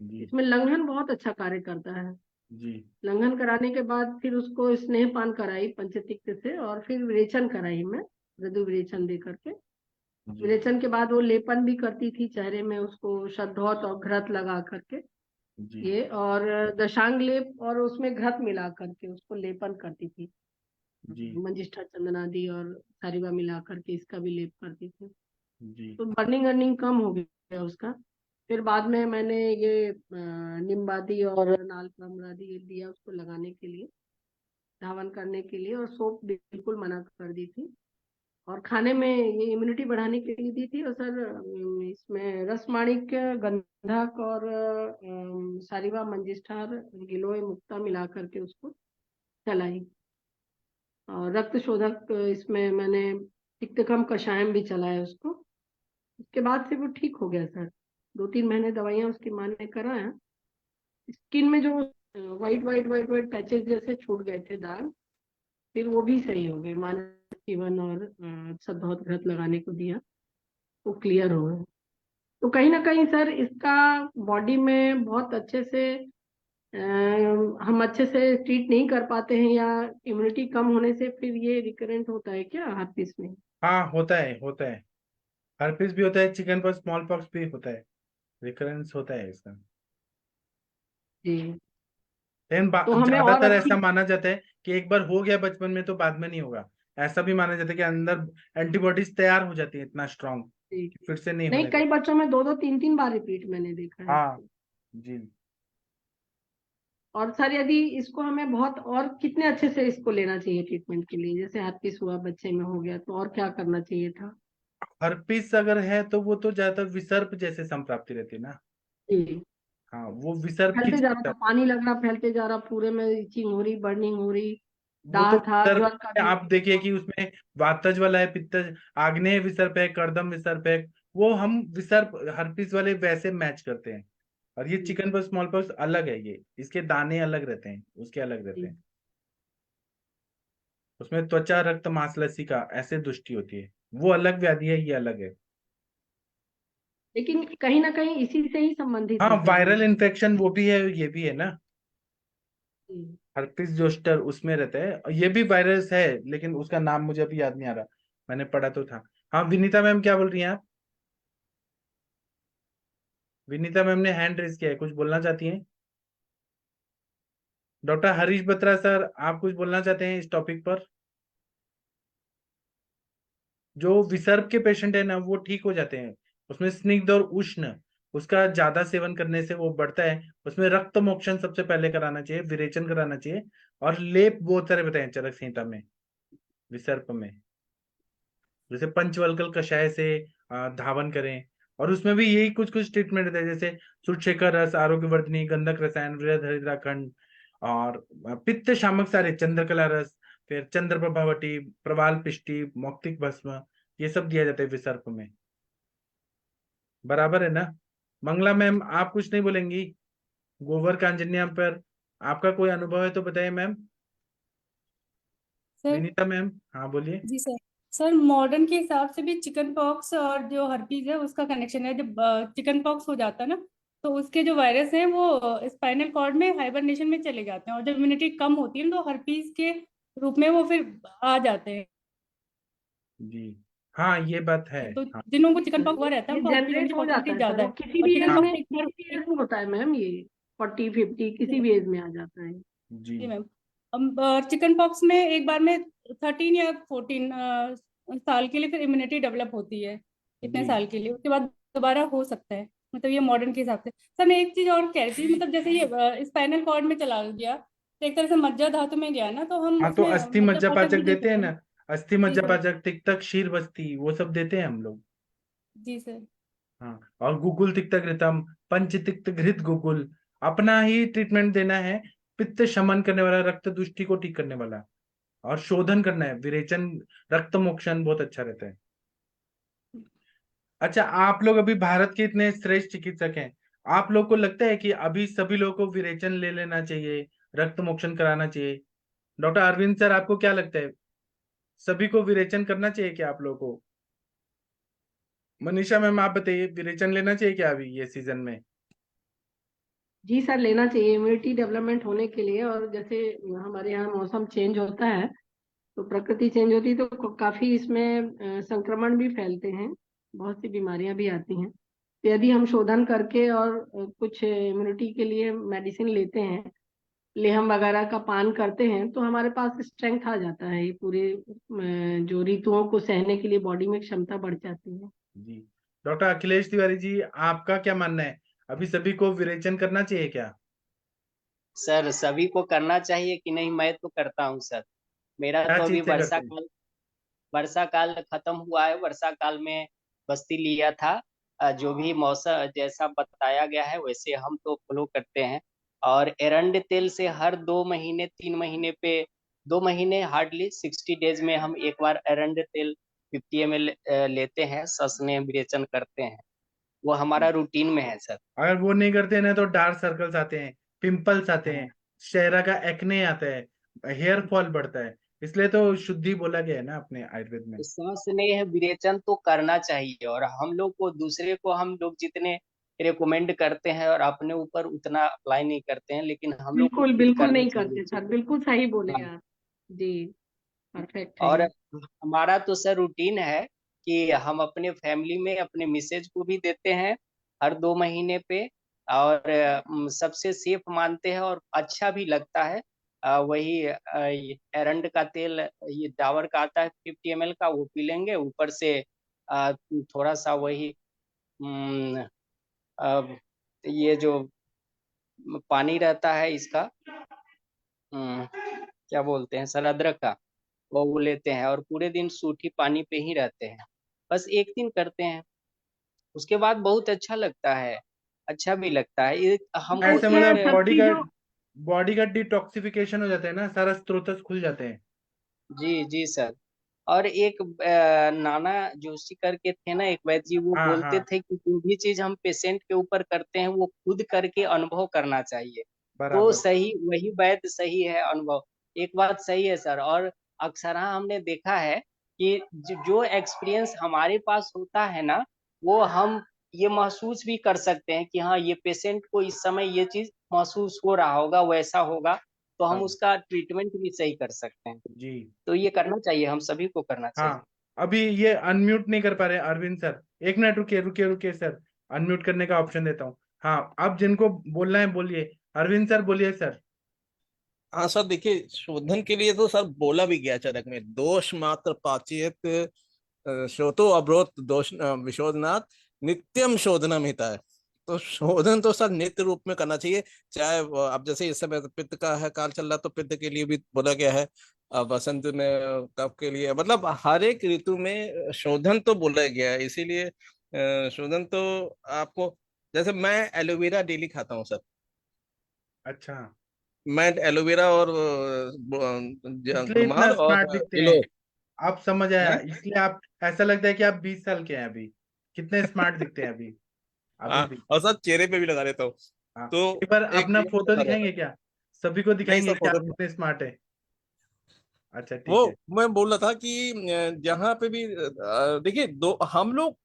जी इसमें लंघन बहुत अच्छा कार्य करता है। जी लंघन कराने के बाद फिर उसको स्नेहपान कराई पंचतिक्त से, और फिर विरेचन कराई मैं, मृदु विरेचन दे करके। जी विरेचन के बाद वो लेपन भी करती थी चेहरे में, उसको शद्दौत और घृत लगा करके, जी ये और दशांग लेप, और उसमें घृत मिला करके उसको लेपन करती थी। जी मंजिष्ठा चंदनादि और सारिवा मिला करके इसका भी लेप करती थी। जी तो बर्निंग अर्निंग कम हो गया उसका। फिर बाद में मैंने ये निम्बादी और नालपामरादी ये दिया उसको लगाने के लिए, धावन करने के लिए, और सोप बिल्कुल मना कर दी थी। और खाने में ये इम्यूनिटी बढ़ाने के लिए दी थी। और सर इसमें रसमाणिक्य, गंधक और सारिवा, मंजिष्ठार, गिलोय, मुक्ता मिला करके उसको चलाई। और रक्त शोधक इसमें मैंने तिक्तकम कषायम भी चलाया उसको। उसके बाद से वो ठीक हो गया सर। 2-3 महीने दवाइयाँ उसकी माँ ने कराया। स्किन में जो white white white white patches जैसे छूट गए थे दाग, फिर वो भी सही हो गए। मानव जीवन और सद्भावत घृत लगाने को दिया, वो क्लियर हो गए। तो कहीं ना कहीं सर इसका बॉडी में बहुत अच्छे से हम अच्छे से ट्रीट नहीं कर पाते हैं, या इम्यूनिटी कम होने से फिर ये रिकरेंट होता है क्या हर्पीस में? हाँ, होता है। हर्पिस भी होता है, चिकन पॉक्स, स्मॉल पॉक्स भी होता है, रिकरेंस होता है इसका। जी। लेकिन तो हमें और ज्यादातर अच्छी। ऐसा माना जाता है कि एक बार हो गया बचपन में तो बाद में नहीं होगा। ऐसा भी माना जाता है कि अंदर एंटीबॉडीज तैयार हो जाती है इतना स्ट्रांग जी। कि फिर से नहीं नहीं, होने कई देता। बच्चों में 2-2 3-3 बार रिपीट मैंने देखा है हाँ इसको। जी। और सर, यदि इसको हमें बहुत और कितने अच्छे से इसको लेना चाहिए ट्रीटमेंट के लिए, जैसे हर्पीस हुआ बच्चे में हो गया, तो और क्या करना चाहिए था? हर्पिस अगर है तो वो तो ज्यादातर विसर्प जैसे संप्राप्ति रहती है ना। जी। हाँ, वो विसर्प की फैलते जा रहा था, चीज। पानी लग रहा, फैलते जा रहा, पूरे में इचिंग हो रही, बर्निंग हो रही, वो तो दांत था, विसर्प ज्वर का है, भी। आप देखिए कि उसमें वातज वाला है, पित्तज, आग्नेय विसर्प है, कर्दम विसर्प है। वो हम विसर्प हर्पिस वाले वैसे मैच करते हैं। और ये जी। चिकन पॉक्स, स्मॉल पॉक्स अलग है, ये इसके दाने अलग रहते हैं, उसके अलग रहते जी। हैं। उसमें त्वचा रक्त मांसलसिका ऐसे दृष्टि होती है, वो अलग व्याधि है, ये अलग है। लेकिन कहीं ना कहीं इसी से ही संबंधित हाँ, है सर ये। वायरल इन्फेक्शन वो भी है, ये भी है ना। जी। हर्पिस जोस्टर उसमें रहता है, और ये भी वायरस है, लेकिन उसका नाम मुझे अभी याद नहीं आ रहा। मैंने पढ़ा तो था। हाँ, विनीता मैम क्या बोल रही हैं आप? विनीता मैम ने हैंड रेज किया है, कुछ बोलना चाहती हैं? डॉक्टर हरीश बत्रा सर, आप कुछ बोलना चाहते हैं इस टॉपिक पर? जो विसर्प के पेशेंट है ना, वो ठीक हो जाते हैं। उसमें स्निग्ध और उष्ण, उसका ज्यादा सेवन करने से वो बढ़ता है। उसमें रक्त मोक्षण सबसे पहले कराना चाहिए, विरेचन कराना चाहिए। और लेप बहुत सारे बताए हैं चरक संहिता में, विसर्प में। जैसे पंचवल्कल कषाय से धावन करें। और उसमें भी यही कुछ कुछ ट्रीटमेंट रहता है, जैसे सुरक्षेखर रस, आरोग्यवर्धनी, गंधक रसायन, वृहद हरिद्राखंड, और पित्त शामक सारे, चंद्रकला रस, फिर चंद्र प्रभावटी, प्रवाल पिष्टी, मौक्तिक भस्म, ये सब दिया जाता है विसर्प में। बराबर है ना? मंगला मैम, आप कुछ नहीं बोलेंगी गोबर कांजन्या पर? आपका कोई अनुभव है तो बताइए मैम। सर। विनीता मैम, हाँ बोलिए। जी सर। सर, मॉडर्न के हिसाब से भी चिकन पॉक्स और जो हर्पीज है उसका कनेक्शन है। जब चिकन पॉक्स हो जाता है ना, तो उसके जो वायरस हैं वो स्पाइनल कॉर्ड में हाइबरनेशन में चले जाते हैं, और जब इम्यूनिटी कम होती है ना, तो हर्पीज के रूप में वो फिर आ जाते हैं। जी, हाँ ये बात है। तो हाँ जिन लोगों को चिकन पॉक्स हुआ रहता है ये उनको हर्पीज होने जनरेट की हो जाता पॉसिबिलिटी है सर, ज्यादा वो है। किसी और भी चिकन एज पॉक्स में, एक बार किसी भी एज में होता है मैम ये। 40-50 किसी भी एज में आ जाता है। जी जी मैम। अब चिकन पॉक्स में एक बार में 13 या 14 साल के लिए फिर इम्यूनिटी डेवलप होती है, इतने जी साल के लिए। उसके बाद दोबारा हो सकता है। मतलब ये मॉडर्न के हिसाब से। सर, मैं एक चीज और कह रही थी, मतलब जैसे ये स्पाइनल कॉर्ड में चला गया तो एक तरह से मज्जा धातु में गया ना, तो हम हाँ, तो उसमें अस्थि मज्जा मज्जा पाचक पाचक भी दे देते हैं सकते ना। हैं। अस्थि जी मज्जा सर। पाचक, तिक्तक, क्षीर बस्ती, वो सब देते हैं हम लोग। जी सर। हाँ, और गुगुल तिक्त घृतम, पंच तिक्त घृत गुगुल, अपना ही ट्रीटमेंट देना है। पित्त शमन करने वाला, रक्त दुष्टि को ठीक करने वाला, और शोधन करना है, विरेचन, रक्त मोक्षण बहुत अच्छा रहता है। अच्छा, आप लोग अभी भारत के इतने श्रेष्ठ चिकित्सक हैं, आप लोग को लगता है कि अभी सभी लोगों को विरेचन ले लेना चाहिए, रक्त मोक्षण कराना चाहिए? डॉक्टर अरविंद सर, आपको क्या लगता है, सभी को विरेचन करना चाहिए क्या आप लोगों को? मनीषा मैम, आप बताइए, विरेचन लेना चाहिए क्या अभी ये सीजन में? जी सर, लेना चाहिए इम्यूनिटी डेवलपमेंट होने के लिए। और जैसे हमारे यहाँ मौसम चेंज होता है, तो प्रकृति चेंज होती है, तो काफी इसमें संक्रमण भी फैलते हैं, बहुत सी बीमारियां भी आती हैं। तो यदि हम शोधन करके और कुछ इम्यूनिटी के लिए मेडिसिन लेते हैं, लेहम वगैरह का पान करते हैं, तो हमारे पास स्ट्रेंथ आ जाता है, ये पूरे जो ऋतुओं को सहने के लिए बॉडी में क्षमता बढ़ जाती है। जी, डॉक्टर अखिलेश तिवारी जी, आपका क्या मानना है, अभी सभी को विरेचन करना चाहिए क्या? सर, सभी को करना चाहिए कि नहीं? मैं तो करता हूँ सर। मेरा क्या तो अभी चीज से करते हैं? वर्षा काल खत्म हुआ है। वर्षा काल में बस्ती लिया था। जो भी मौसम जैसा बताया गया है वैसे हम तो फॉलो करते हैं। और एरंड तेल से हर 2 महीने 3 महीने पे, 2 महीने हार्डली 60 डेज में हम एक बार एरंड तेल 50 ml लेते हैं, सस्ने विरेचन करते हैं। वो हमारा रूटीन में है सर। अगर वो नहीं करते हैं ना तो डार्क सर्कल्स आते हैं, पिंपल्स आते हैं, चेहरा का एक्ने आता है, हेयर फॉल बढ़ता है। इसलिए तो शुद्धि बोला गया है ना अपने आयुर्वेद में। तो सांस नहीं है, विरेचन तो करना चाहिए। और हम लोग को, दूसरे को हम लोग जितने रिकमेंड करते हैं और अपने ऊपर उतना अप्लाई नहीं करते हैं, लेकिन हम लोग को बिल्कुल खुद बिल्कुल करनी नहीं चाहिए करते सर, चीजें। बिल्कुल सही बोले हाँ। आप। जी, परफेक्ट है और ये। हमारा तो सर रूटीन है कि हम अपने फैमिली में अपने मिसेज को भी देते हैं हर 2 महीने पे, और सबसे सेफ मानते हैं और अच्छा भी लगता है। वही ये एरंड का तेल, ये डाबर का आता है 50 ml का, वो पी लेंगे। ऊपर से थोड़ा सा वही अम, अ, ये जो पानी रहता है इसका, क्या बोलते हैं सर, अदरक का, वो लेते हैं और पूरे दिन सूखी पानी पे ही रहते हैं। बस एक दिन करते हैं, उसके बाद बहुत अच्छा लगता है, अच्छा भी लगता है ये हमको ऐसे उससे मतलब सब चीजों, बॉडी का डिटॉक्सिफिकेशन हो जाता है ना, सारा स्रोत खुल जाते हैं। जी जी सर। और एक नाना जोशी करके थे ना एक वैद्य जी, वो हाँ बोलते हाँ, थे कि जो भी चीज हम पेशेंट के ऊपर करते हैं वो खुद करके अनुभव करना चाहिए। तो बराबर। सही, वही वैद्य सही है अनुभव। एक बात सही है सर। और अक्सर हमने देखा है कि जो एक्सपीरियंस हमारे पास होता है ना, वो हम ये महसूस भी कर सकते हैं कि हाँ, ये पेशेंट को इस समय ये चीज महसूस हो रहा होगा, वैसा होगा, तो हम हाँ उसका ट्रीटमेंट भी सही कर सकते हैं। जी। तो ये करना चाहिए, हम सभी को करना चाहिए। हाँ, अभी ये अनम्यूट नहीं कर पा रहे अरविंद सर, 1 मिनट रुकिए रुकिए रुकिए सर, अनम्यूट करने का ऑप्शन देता हूँ। हाँ, अब जिनको बोलना है बोलिए। अरविंद सर बोलिए सर। हाँ सर, देखिए शोधन के लिए तो सर बोला भी गया चरक में, दोष मात्र पाचयत श्रोतो अब्रोत दोष विशोधनात् नित्यम शोधनम हिता है। तो शोधन तो सर नित्य रूप में करना चाहिए। चाहे अब जैसे इस समय पित्त का है काल चल रहा, तो पित्त के लिए भी बोला गया है। अब बसंत में कफ के लिए, मतलब हर एक ऋतु में शोधन तो बोला गया है। इसीलिए शोधन तो आपको, जैसे मैं एलोवेरा डेली खाता हूँ सर। अच्छा, मैं एलोवेरा और इसलिए इतना गुड़माल और स्मार्ट दिखते हैं। गिलोय। आप समझ आया, हैं? इसलिए आप ऐसा लगता है कि आप 20 साल के हैं अभी। कितने स्मार्ट दिखते हैं अभी, अभी हाँ, भी। और सर चेहरे पे भी लगा लेता हूँ। हाँ, तो एक बार एक अपना ये फोटो बता रहा था। दिखाएंगे क्या? सभी को नहीं दिखाएंगे सर, कि आप फोटो कितने स्मार्ट है। अच्छा वो ठीक है। मैं बोल रहा था कि जहाँ पे भी देखिए, हम लोग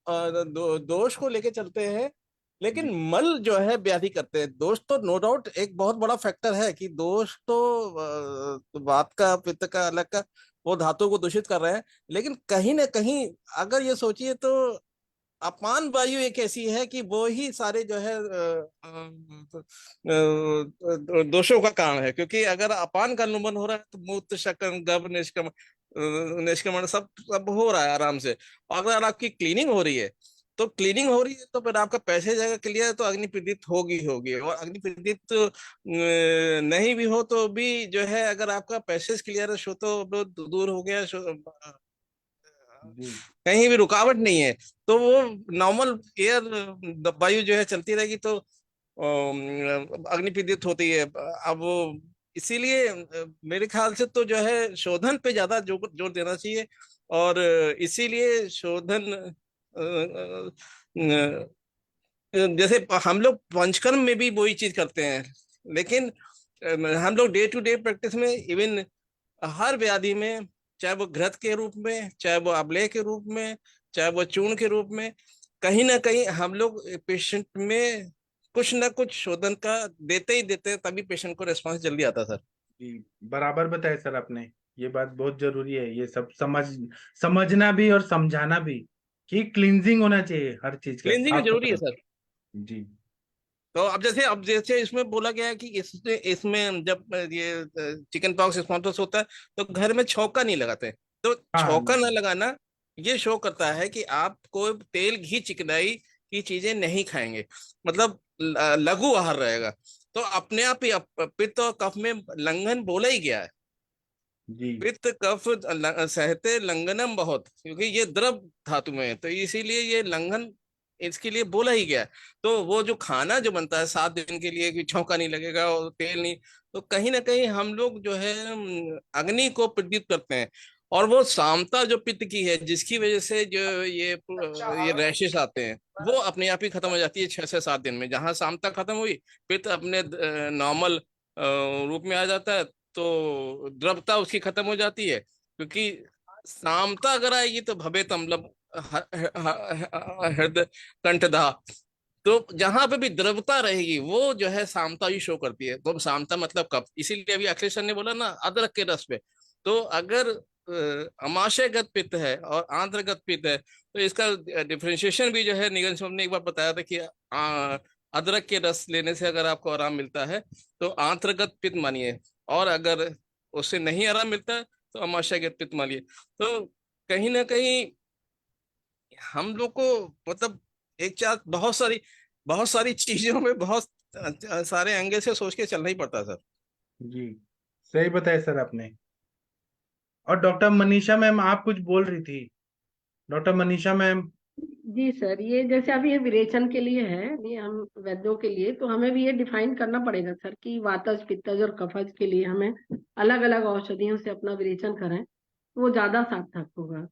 दोष को लेके चलते हैं, लेकिन जी मल जो है व्याधि करते हैं। दोष तो नो डाउट एक बहुत बड़ा फैक्टर है, कि दोष तो वात का पित्त का अलग का, वो धातु को दूषित कर रहे हैं। लेकिन कहीं ना कहीं अगर ये सोचिए तो अपान वायु एक ऐसी है कि वो ही सारे जो है दोषों का कारण है। क्योंकि अगर अपान का अनुबंध हो रहा है तो मूत्र शकन गब निष्क्रमण निष्क्रमण सब सब हो रहा है आराम से। और अगर आपकी क्लीनिंग हो रही है, तो क्लीनिंग हो रही है तो फिर आपका पैसे जाएगा क्लियर, तो अग्नि पीड़ित होगी होगी। और अग्नि पीड़ित नहीं भी हो तो भी जो है, अगर आपका पैसेज क्लियर है, शो तो दूर हो गया, जी कहीं भी रुकावट नहीं है, तो वो नॉर्मल एयर वायु जो है चलती रहेगी, तो अग्नि पीड़ित होती है। अब वो इसीलिए मेरे ख्याल से तो जो है शोधन पे ज्यादा जोर देना चाहिए। और इसीलिए शोधन जैसे हम लोग पंचकर्म में भी वही चीज करते हैं। लेकिन हम लोग डे टू डे प्रैक्टिस में इवन हर व्याधि में, चाहे वो घृत के रूप में, चाहे वो अवलेह के रूप में, चाहे वो चूर्ण के रूप में, कहीं ना कहीं हम लोग पेशेंट में कुछ ना कुछ शोधन का देते ही देते हैं, तभी पेशेंट को रिस्पांस जल्दी आता है सर। जी, बराबर बताया सर आपने। ये बात बहुत जरूरी है, ये सब समझना भी और समझाना भी, कि क्लींजिंग होना चाहिए हर चीज का, क्लींजिंग साफ जरूरी है सुथरा। सर। जी तो अब जैसे इसमें बोला गया है कि इसमें जब ये चिकन पॉक्स स्पॉन्टस होता है, तो घर में छौंका नहीं लगाते। तो हाँ छौंका न लगाना ये शो करता है कि आप कोई तेल घी चिकनाई की चीजें नहीं खाएंगे, मतलब लघु आहार रहेगा। तो अपने आप ही पित्त और कफ में लंघन बोला ही गया है। जी पित्त कफ सहते लंघनम बहुत, क्योंकि ये द्रव धातु में है, तो इसीलिए ये लंघन इसके लिए बोला ही गया है। तो वो जो खाना जो बनता है 7 दिन के लिए, कि छौंका नहीं लगेगा और तेल नहीं, तो कहीं ना कहीं हम लोग जो है अग्नि को प्रदीप्त करते हैं। और वो सामता जो पित्त की है, जिसकी वजह से जो ये रैशेस आते हैं, वो अपने आप ही खत्म हो जाती है 6 से 7 दिन में। जहां सामता खत्म हुई, पित्त अपने नॉर्मल रूप में आ जाता है, तो द्रवता उसकी खत्म हो जाती है। क्योंकि सामता अगर आएगी तो भवेत अम्लम हृदय कंठदाह। तो जहां पे भी द्रवता रहेगी वो जो है सामता ही शो करती है। तो सामता मतलब कफ, इसीलिए अभी अखिलेश सर ने बोला ना अदरक के रस पे। तो अगर अमाशयगत पित्त है और आंत्रगत पित्त है तो इसका डिफरेंशिएशन भी जो है निगम साहब ने एक बार बताया था कि अदरक के रस लेने से अगर आपको आराम मिलता है तो आंत्रगत पित्त मानिए, और अगर उससे नहीं आराम मिलता है तो अमाशयगत पित्त मानिए। तो कहीं ना कहीं हम लोग को मतलब एक चार बहुत सारी चीजों में बहुत सारे एंगल से सोच के चलना ही पड़ता है सर। जी, सही बताया सर आपने। और डॉक्टर मनीषा मैम आप कुछ बोल रही थी। Doctor Manisha ma'am. जी सर, ये जैसे अभी ये विरेचन के लिए है, ये हम वैद्यों के लिए, तो हमें भी ये डिफाइन करना पड़ेगा सर कि वातज, पित्तज और कफज के लिए हमें अलग अलग औषधियों से अपना विरेचन करें तो वो ज्यादा सार्थक होगा।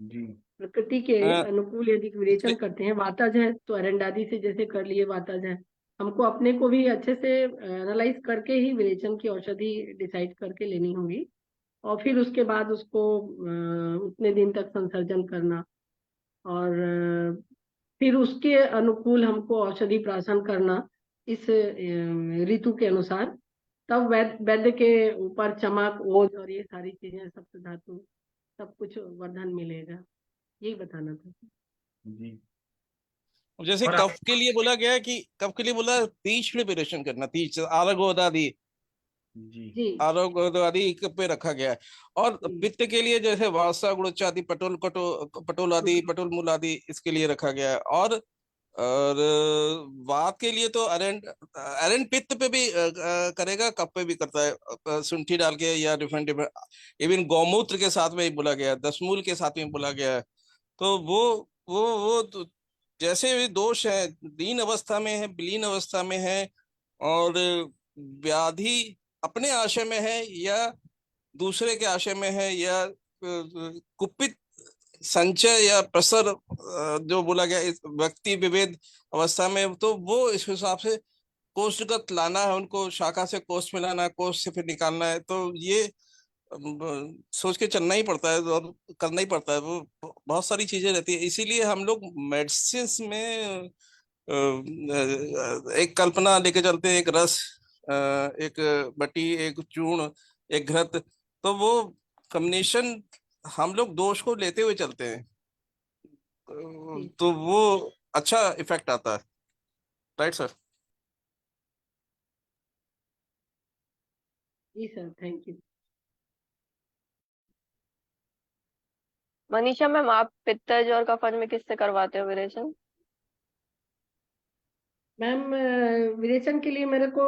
जी। प्रकृति के अ, अनुकूल यदि विरेचन करते हैं, वातज है तो अरंडादी से जैसे कर लिए वातज है, हमको अपने को भी अच्छे से एनालाइज करके ही विरेचन की औषधि डिसाइड करके लेनी होगी, और फिर उसके बाद उसको उतने दिन तक संसर्जन करना, और फिर उसके अनुकूल हमको औषधि प्राशन करना इस ऋतु के अनुसार। तब वैद्य के ऊपर चमक, ओज और ये सारी चीजें, सप्त धातु, सब कुछ वर्धन मिलेगा। यही बताना था। जी। जैसे और कफ के लिए बोला गया है कि कफ के लिए बोला तीक्ष्ण विरेचन करना, तीक्ष्ण आरगोदादि, जी। जी आरगोदादि पे रखा गया है। और जी। पित्त के लिए जैसे वासा गुड़च आदि, पटोल आदि, पटोल मूल आदि इसके लिए रखा गया है। और वात के लिए तो अरेंड पित्त पे भी करेगा, कफ पे भी करता है, शुंठी डाल के या डिफरेंट डिफरेंट, इवन गौमूत्र के साथ में ही बोला गया है, दशमूल के साथ में बोला गया है। तो वो तो जैसे भी दोष है, दीन अवस्था में है, विलीन अवस्था में है, और व्याधि अपने आशय में है या दूसरे के आशय में है, या कुपित संचय या प्रसर जो बोला गया इस व्यक्ति विभेद अवस्था में, तो वो इस हिसाब से कोष्ठगत लाना है, उनको शाखा से कोष्ठ में लाना है, कोष्ठ से फिर निकालना है। तो ये सोच के चलना ही पड़ता है और करना ही पड़ता है। वो बहुत सारी चीजें रहती है, इसीलिए हम लोग मेडिसिन में एक कल्पना लेके चलते हैं, एक रस, एक बटी, एक चूर्ण, एक घृत। तो वो कॉम्बिनेशन हम लोग दोष को लेते हुए चलते हैं, जी तो वो अच्छा इफेक्ट आता है। Right sir. जी sir, thank you. Manisha ma'am, आप पित्तज और कफज में किससे करवाते हो विरेचन? मैम, विरेचन के लिए मेरे को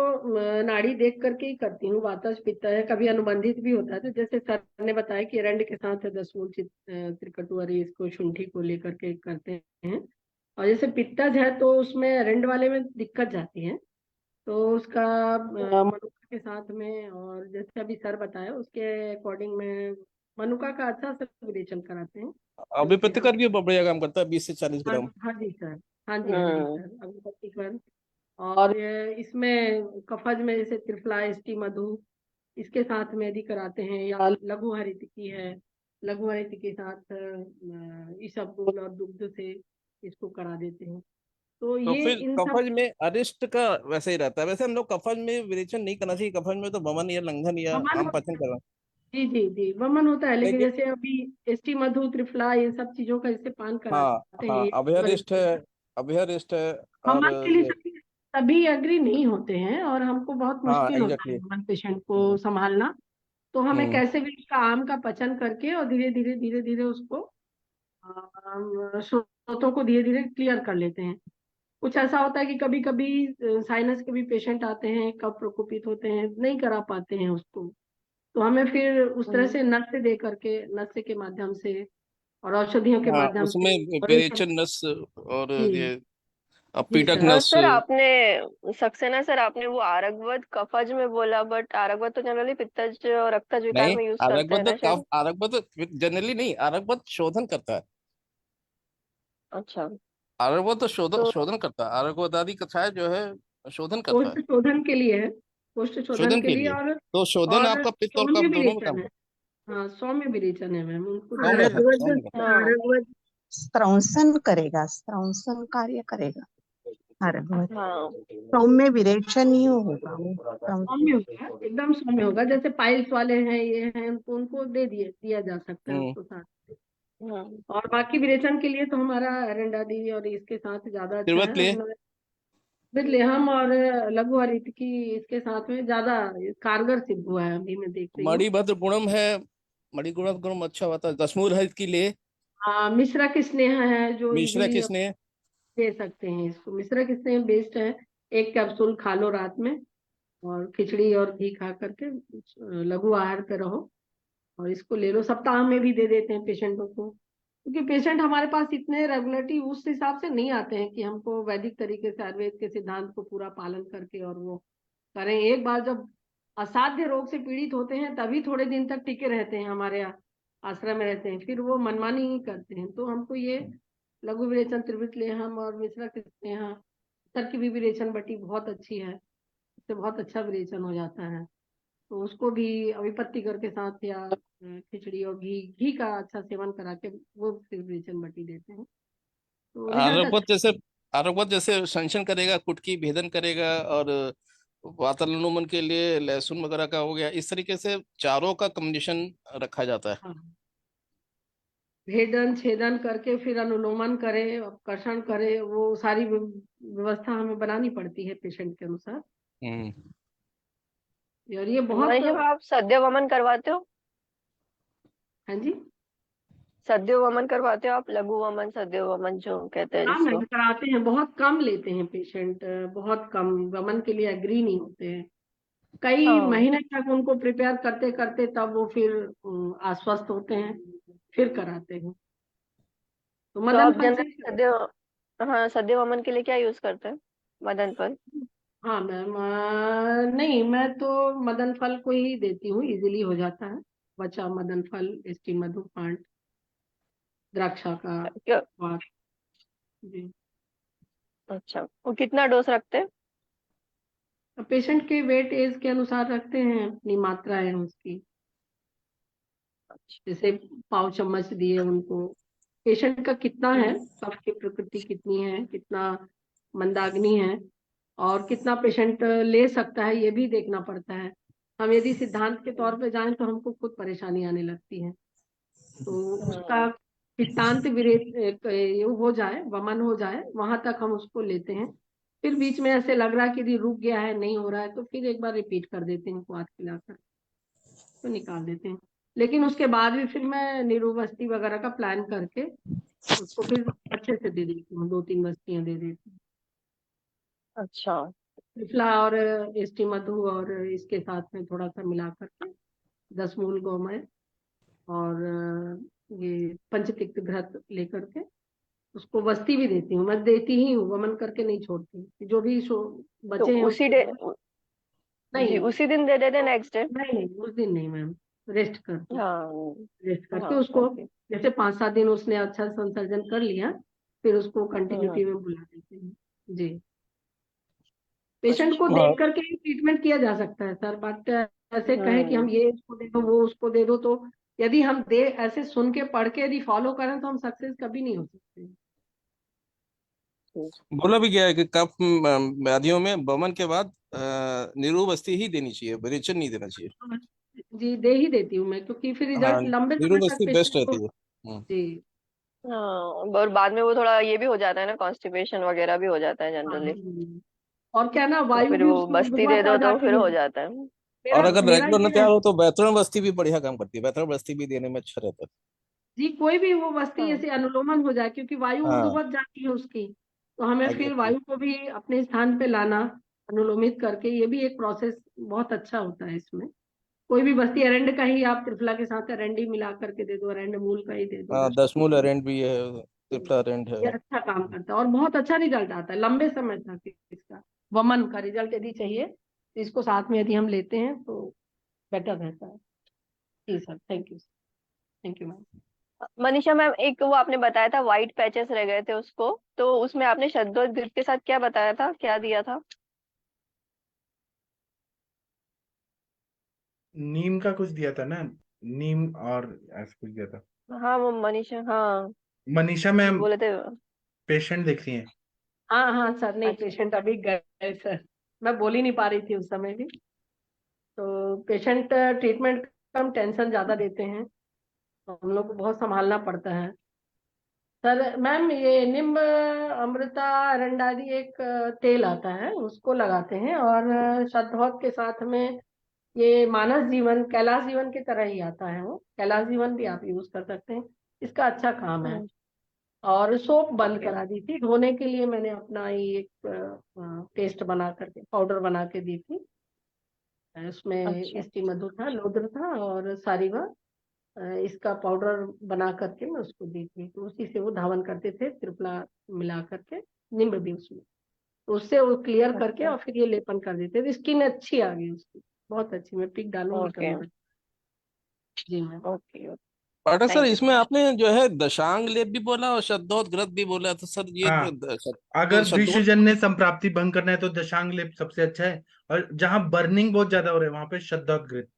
नाड़ी देख करके ही करती हूँ। वातज, पित्त है, कभी अनुबंधित भी होता है, तो जैसे सर ने बताया कि एरंड के साथ है दशमूल, त्रिकटुअरी, इसको शुंठी को लेकर के करते हैं। और जैसे पित्तज है तो उसमें एरंड वाले में दिक्कत जाती है, तो उसका मनुका के साथ में, और जैसे अभी सर बताया उसके अकॉर्डिंग में मनुका का अच्छा से विरेचन कराते हैं। अभी उसके हम, प्रतिकर भी बढ़िया काम करता है, 20 से 40 ग्राम। हाँ जी सर, हाँ जी हाँ जी हम्म। सर, अभी प्रतिकर। और इसमें कफज में जैसे त्रिफला, इष्टि मधु, इसके साथ में यदि कराते हैं, या लघु हरितकी है, लघु हरित के साथ इसबगोल और दुग्ध से इसको करा देते हैं। तो तो ये फिर इन सब, कफज में अरिष्ट का वैसे ही रहता है। वैसे हम लोग कफज में विरेचन नहीं करना चाहिए, कफज में तो वमन या लंघन या वमन आम पचन करना। जी जी जी, वमन होता है, लेकिन लेकिन जैसे अभी इष्टि मधु, त्रिफला, ये सब चीजों का जैसे पान हाँ, कराते हैं, हाँ, ये अभयरिष्ट है, अभयरिष्ट है। और वमन के लिए सभी एग्री नहीं होते हैं, और हमको बहुत हाँ, मुश्किल होता है एग्जैक्टली। वमन पेशेंट को संभालना। तो हमें हम्म। कैसे भी उसका आम का पचन करके और धीरे धीरे धीरे धीरे उसको स्रोतों को धीरे धीरे क्लियर कर लेते हैं। कुछ ऐसा होता है कि कभी कभी साइनस के भी पेशेंट आते हैं, कफ प्रकोपित होते हैं, नहीं करा पाते हैं उसको, तो हमें फिर उस तरह से नस्य दे करके, नस्य के माध्यम से और औषधियों के हाँ, माध्यम उसमें से, और इन सब। विरेचन नस और जी ये जी पीटक सर। नस। सर आपने सक्सेना सर, आपने वो आरगवत कफज में बोला, बट आरगवत तो जनरली पित्तज और रक्तज विकार नहीं, में यूज करते हैं ना शायद? आरगबत जनरली नहीं, आरगबत शोधन करता है। अच्छा। आरगबत तो शोधन तो शोधन करता है, आरगबत आदि कथाएं जो है शोधन करता कोष्ठ है। शोधन के लिए है, कोष्ठ शोधन शोधन के के लिए, लिए तो शोधन और आपका पित्त और सौम्य कफ दोनों में काम विरेचन है। करता हाँ, सौम्य विरेचन है मैम, उनको है। सौ में आरगवत, सौ में करता हाँ। आरगवत स्त्रंसन करेगा, स्त्रंसन कार्य करेगा आरगवत। हाँ सौम्य विरेचन ही होगा वो सौम्य होगा, एकदम सौम्य होगा। जैसे पाइल्स वाले हैं, ये हैं, तो उनको दिया जा सकता है उसको साथ। और बाकी विरेचन के लिए तो हमारा एरेंडाडी और इसके साथ ज्यादा अच्छा है। तिरुवत हम बिथलेहम और लघु हरितकी इसके साथ में ज्यादा कारगर सिद्ध हुआ है, अभी मैं देख रही हूँ। मणिभद्र गुणम है, मणिगुणम गुणम अच्छा होता है। दशमूल हरित की ले, मिश्रा की स्नेह है जो मिश्रा इजीली किसने, दे सकते हैं इसको। मिश्रा की स्नेह बेस्ट है, एक कैप्सूल खा लो रात में, और खिचड़ी और घी खा करके लघु आहार पे रहो, और इसको ले लो। सप्ताह में भी दे देते हैं पेशेंटों को, क्योंकि पेशेंट हमारे पास इतने रेगुलरली उस हिसाब से नहीं आते हैं कि हमको वैदिक तरीके से आयुर्वेद के सिद्धांत को पूरा पालन करके और वो करें। एक बार जब असाध्य रोग से पीड़ित होते हैं तभी थोड़े दिन तक टिके रहते हैं, हमारे आश्रम में रहते हैं, फिर वो मनमानी ही करते हैं। तो हमको ये लघु विरेचन, त्रिवृत लेहम और मिश्रा के यहाँ सर की भी विरेचन बटी बहुत अच्छी है, इससे बहुत अच्छा विरेचन हो जाता है। तो उसको भी अभिपत्तिकर के साथ या खिचड़ी और घी का अच्छा सेवन करा के वो फिर विरेचन बटी देते हैं, तो रिजल्ट आरोग्यवत अच्छा। जैसे, आरोग्यवत जैसे संशन करेगा, कुटकी भेदन करेगा, और वातानुमन के लिए लहसुन वगैरह का हो गया। इस तरीके से चारों का कॉम्बिनेशन रखा जाता है। हाँ, भेदन छेदन करके फिर अनुलोमन करे, कर्षण करे, वो सारी व्यवस्था हमें बनानी पड़ती है पेशेंट के अनुसार। हम्म। और ये बहुत। मनीषा मैम, आप सद्य वमन करवाते हो? हाँ जी, सद्य वमन करवाते हो आप? लघु वमन, सद्य वमन जो कहते हैं हाँ जिसको। मैम कराते हैं, बहुत कम लेते हैं पेशेंट, बहुत कम वमन के लिए एग्री नहीं होते हैं। कई हाँ महीने तक उनको प्रिपेयर करते करते तब वो फिर आश्वस्त होते हैं, फिर कराते हैं। तो तो मदन आप फल से। जनरली सद्य, हाँ सद्य वमन के लिए क्या यूज करते हैं? मदन फल? हाँ मैम, नहीं, मैं तो मदन फल को ही देती हूँ, इजीली हो जाता है। बचा मदन फल, एसटी मधु, पांड, द्राक्षा का क्या? स्वाद। जी, अच्छा, वो कितना डोज रखते हैं? पेशेंट के वेट एज के अनुसार रखते हैं, अपनी मात्रा है उसकी। जैसे पाव चम्मच दिए उनको, पेशेंट का कितना है, कफ की प्रकृति कितनी है, कितना मंदाग्नि है, और कितना पेशेंट ले सकता है, ये भी देखना पड़ता है। हम यदि सिद्धांत के तौर पे जाएं तो हमको खुद परेशानी आने लगती है। तो उसका पित्तांत ये हो जाए, वमन हो जाए, वहां तक हम उसको लेते हैं। फिर बीच में ऐसे लग रहा है कि यदि रुक गया है, नहीं हो रहा है, तो फिर एक बार रिपीट कर देते हैं, स्वाद खिलाकर तो निकाल देते हैं। लेकिन उसके बाद भी फिर मैं निरोबस्ती वगैरह का प्लान करके उसको फिर अच्छे से दे देती हूँ, 2-3 बस्तियां दे देती हूँ। अच्छा। त्रिफला और एसटी मधु और इसके साथ में थोड़ा सा मिला करके 10 मूल गौमय और ये पंचतिक्त घृत लेकर के उसको बस्ती भी देती हूँ। मैं देती ही हूँ, वमन करके नहीं छोड़ती। जो भी तो बचे हैं उसी उसके डे, बाद। जी नहीं उसी दिन दे देते, नेक्स्ट डे? नहीं, उस दिन नहीं मैम, रेस्ट करके, हाँ रेस्ट करके हाँ उसको। ओके। जैसे 5-7 दिन उसने अच्छा संसर्जन कर लिया, फिर उसको कंटिन्यूटी में बुला देते हैं। जी, पेशेंट को अच्छा। देख करके ही ट्रीटमेंट किया जा सकता है सर, बट ऐसे कहे कि हम ये इसको दे दो, वो उसको दे दो, तो यदि हम दे ऐसे सुन के पढ़ के यदि फॉलो करें तो हम सक्सेस कभी नहीं हो सकते। बोला भी गया है कि कफ व्याधियों में वमन के बाद निरोबस्ती ही देनी चाहिए, विरेचन नहीं देना चाहिए। जी, दे ही देती हूँ मैं, क्योंकि फिर हाँ, रिजल्ट लंबे समय तक निरोबस्ती बेस्ट पेशेंट को। रहती है। जी, हाँ, और बाद में वो थोड़ा ये भी हो जाता है ना, कॉन्स्टिपेशन वगैरह भी हो जाता है हाँ जनरली। और क्या ना, तो वायु फिर भी वो उसको बस्ती दे विघ्वत आ दो तो फिर जाती है। हो जाता है। और मेरा अगर मेरा रेगुलर न ये है। तैयार हो तो बैतरण बस्ती भी बढ़िया काम करती है, बैतरण बस्ती भी देने में अच्छा रहता जी, कोई भी वो बस्ती हाँ ऐसे अनुलोमन हो जाए, क्योंकि वायु है। हाँ, ऊर्ध्वगत जाती है उसकी, तो हमें फिर एग्जैक्टली। वायु को भी अपने स्थान पे लाना, अनुलोमित करके, ये भी एक प्रोसेस बहुत अच्छा होता है इसमें। कोई भी बस्ती एरेंड का ही आप त्रिफला के साथ एरेंडी मिला करके दे दो, एरेंड मूल का ही दे दो, हाँ, 10 दशमूल अरेंड भी है, त्रिफला अरेंड है। ये अच्छा काम करता है और बहुत अच्छा रिजल्ट आता है लंबे समय तक। इसका वमन का रिजल्ट यदि चाहिए तो इसको साथ में यदि हम लेते हैं तो बेटर रहता है। जी sir, thank you, thank you ma'am. Manisha ma'am, एक वो आपने बताया था व्हाइट पैचेस रह गए थे उसको, तो उसमें आपने शतदोष के साथ क्या बताया था, क्या दिया था? नीम का कुछ दिया था ना, नीम और ऐसा कुछ दिया था। हाँ वो मनीषा, हाँ मनीषा मैम बोले थे। पेशेंट देख रही हैं। हाँ हाँ सर, नहीं अच्छा। पेशेंट अभी गए सर, मैं बोल ही नहीं पा रही थी उस समय भी। तो पेशेंट ट्रीटमेंट कम टेंशन ज्यादा देते हैं, तो हम लोग को बहुत संभालना पड़ता है सर। मैम ये नींब अमृता अरंडारी एक तेल आता है, उसको लगाते हैं, और शतवत के साथ में ये मानस जीवन कैलाश जीवन की तरह ही आता है, वो कैलाश जीवन भी आप यूज कर सकते हैं, इसका अच्छा काम है। और सोप बंद ओके। करा दी थी, धोने के लिए मैंने अपना ही एक पेस्ट बना करके पाउडर बना के दी थी। उसमें अच्छा। इष्टि मधु था, लोद्र था, और सारीवा, इसका पाउडर बना करके मैं उसको दी थी, तो उसी से वो धावन करते थे, त्रिफला मिला करके, नींब भी उसमें, तो उससे वो क्लियर करके अच्छा। और फिर ये लेपन कर देते थे। स्किन अच्छी आ गई उसकी, बहुत अच्छी। मैं पिक डालूंगी ओके। कभी। जी ma'am. Okay. Pathak sir, thank you इसमें सर। आपने जो है दशांग लेप भी बोला और शब्दोत्ग्रत भी बोला, तो सर ये हाँ, अगर शब्दोत विषजन्य संप्राप्ति भंग करना है तो दशांग लेप सबसे अच्छा है, और जहां बर्निंग बहुत ज्यादा हो रहा है वहां पे शब्दोद्गृत।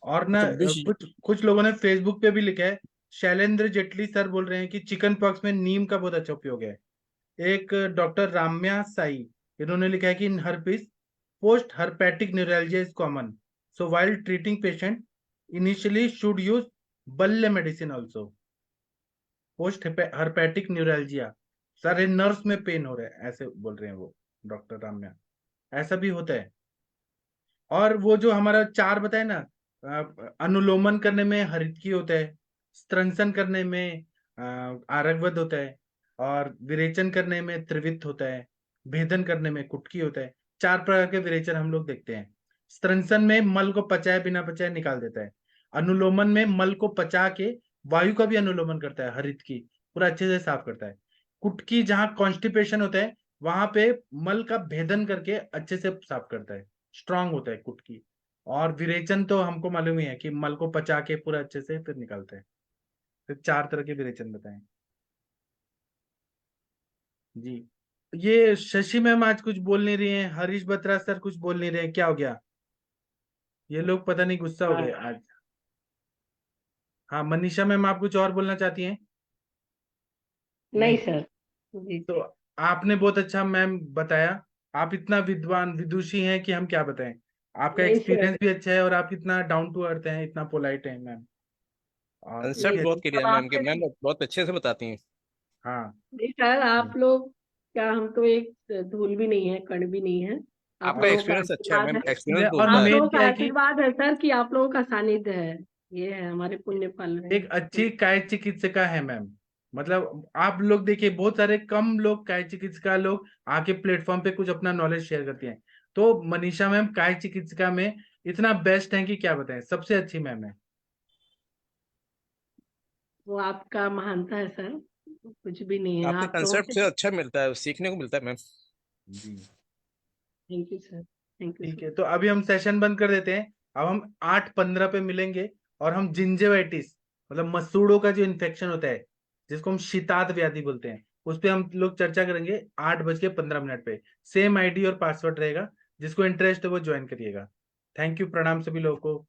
और ना अच्छा विष कुछ कुछ लोगों ने फेसबुक पे भी लिखा है, शैलेंद्र जेटली सर बोल रहे हैं कि चिकन पॉक्स में नीम का बहुत अच्छा उपयोग है। एक डॉक्टर राम्या साई, इन्होंने लिखा है कि in herpes post herpetic neuralgia is common, so while treating patient initially should use बल्ले medicine also. Post herpetic neuralgia, सारे नर्व्स में पेन हो रहा है ऐसे बोल रहे हैं वो डॉक्टर राम्या, ऐसा भी होता है। और वो जो हमारा चार बताए ना, अनुलोमन करने में हरितकी होता है, स्त्रंसन करने में आरगवद होता है, और विरेचन करने में त्रिवित होता है, भेदन करने में कुटकी होता है। चार प्रकार के विरेचन हम लोग देखते हैं। स्त्रंसन में मल को पचाए बिना पचाए निकाल देता है। अनुलोमन में मल को पचा के वायु का भी अनुलोमन करता है, हरितकी पूरा अच्छे से साफ करता है। कुटकी जहां कॉन्स्टिपेशन होता है वहां पे मल का भेदन करके अच्छे से साफ करता है, स्ट्रांग होता है कुटकी। और विरेचन तो हमको मालूम ही है कि मल को पचा के पूरा अच्छे से फिर निकालते हैं। फिर चार तरह के विरेचन बताएं जी। ये शशि मैम आज कुछ बोल नहीं रही हैं, हरीश बत्रा सर कुछ बोल नहीं रहे हैं, क्या हो गया? ये लोग पता नहीं गुस्सा हो हाँ गए आज। हाँ, मनीषा मैम आप कुछ और बोलना चाहती हैं? नहीं नहीं। सर। जी तो आपने बहुत अच्छा मैम बताया, आप इतना विद्वान विदुषी हैं कि हम क्या बताएं। आपका नहीं सर, एक्सपीरियंस भी अच्छा है, और आप इतना डाउन टू अर्थ हैं, इतना पोलाइट हैं मैम। और कंसेप्ट ये बहुत क्लियर अब है मैम के, आपसे मैम बहुत अच्छे से बताती हैं। हाँ, नहीं सर, आप लोग क्या, हम तो एक धूल भी नहीं है, कण भी नहीं है। आप आपका लोगों का एक्सपीरियंस अच्छा है आशीर्वाद मैम, है, एक्सपीरियंस और बोलता आप है। लोगों मेन का क्या है कि आशीर्वाद है सर कि आप लोगों का सानिध्य है, ये है हमारे पुण्य फल है। एक अच्छी काय चिकित्सिका है मैम। मतलब आप लोग देखिए, बहुत सारे कम लोग काय चिकित्सिका लोग आके प्लेटफॉर्म पे कुछ अपना नॉलेज शेयर करती हैं, तो मनीषा मैम काय चिकित्सिका में इतना बेस्ट है कि क्या बताएं, सबसे अच्छी मैम है। वो आपका महानता है सर, कुछ भी नहीं है आपके आप लोगों कंसेप्ट से। से अच्छा मिलता है, सीखने को मिलता है मैम। जी, thank you sir, thank you ठीक सर। है, तो अभी हम सेशन बंद कर देते हैं। अब हम 8:15 पे मिलेंगे, और हम जिंजेवाइटिस, मतलब मसूड़ों का जो इन्फेक्शन होता है, जिसको हम शीतात व्याधि बोलते हैं, उस पे हम लोग चर्चा करेंगे 8:15 पे। सेम आईडी और पासवर्ड रहेगा, जिसको इंटरेस्ट है वो ज्वाइन करिएगा। थैंक यू, प्रणाम सभी लोगों को।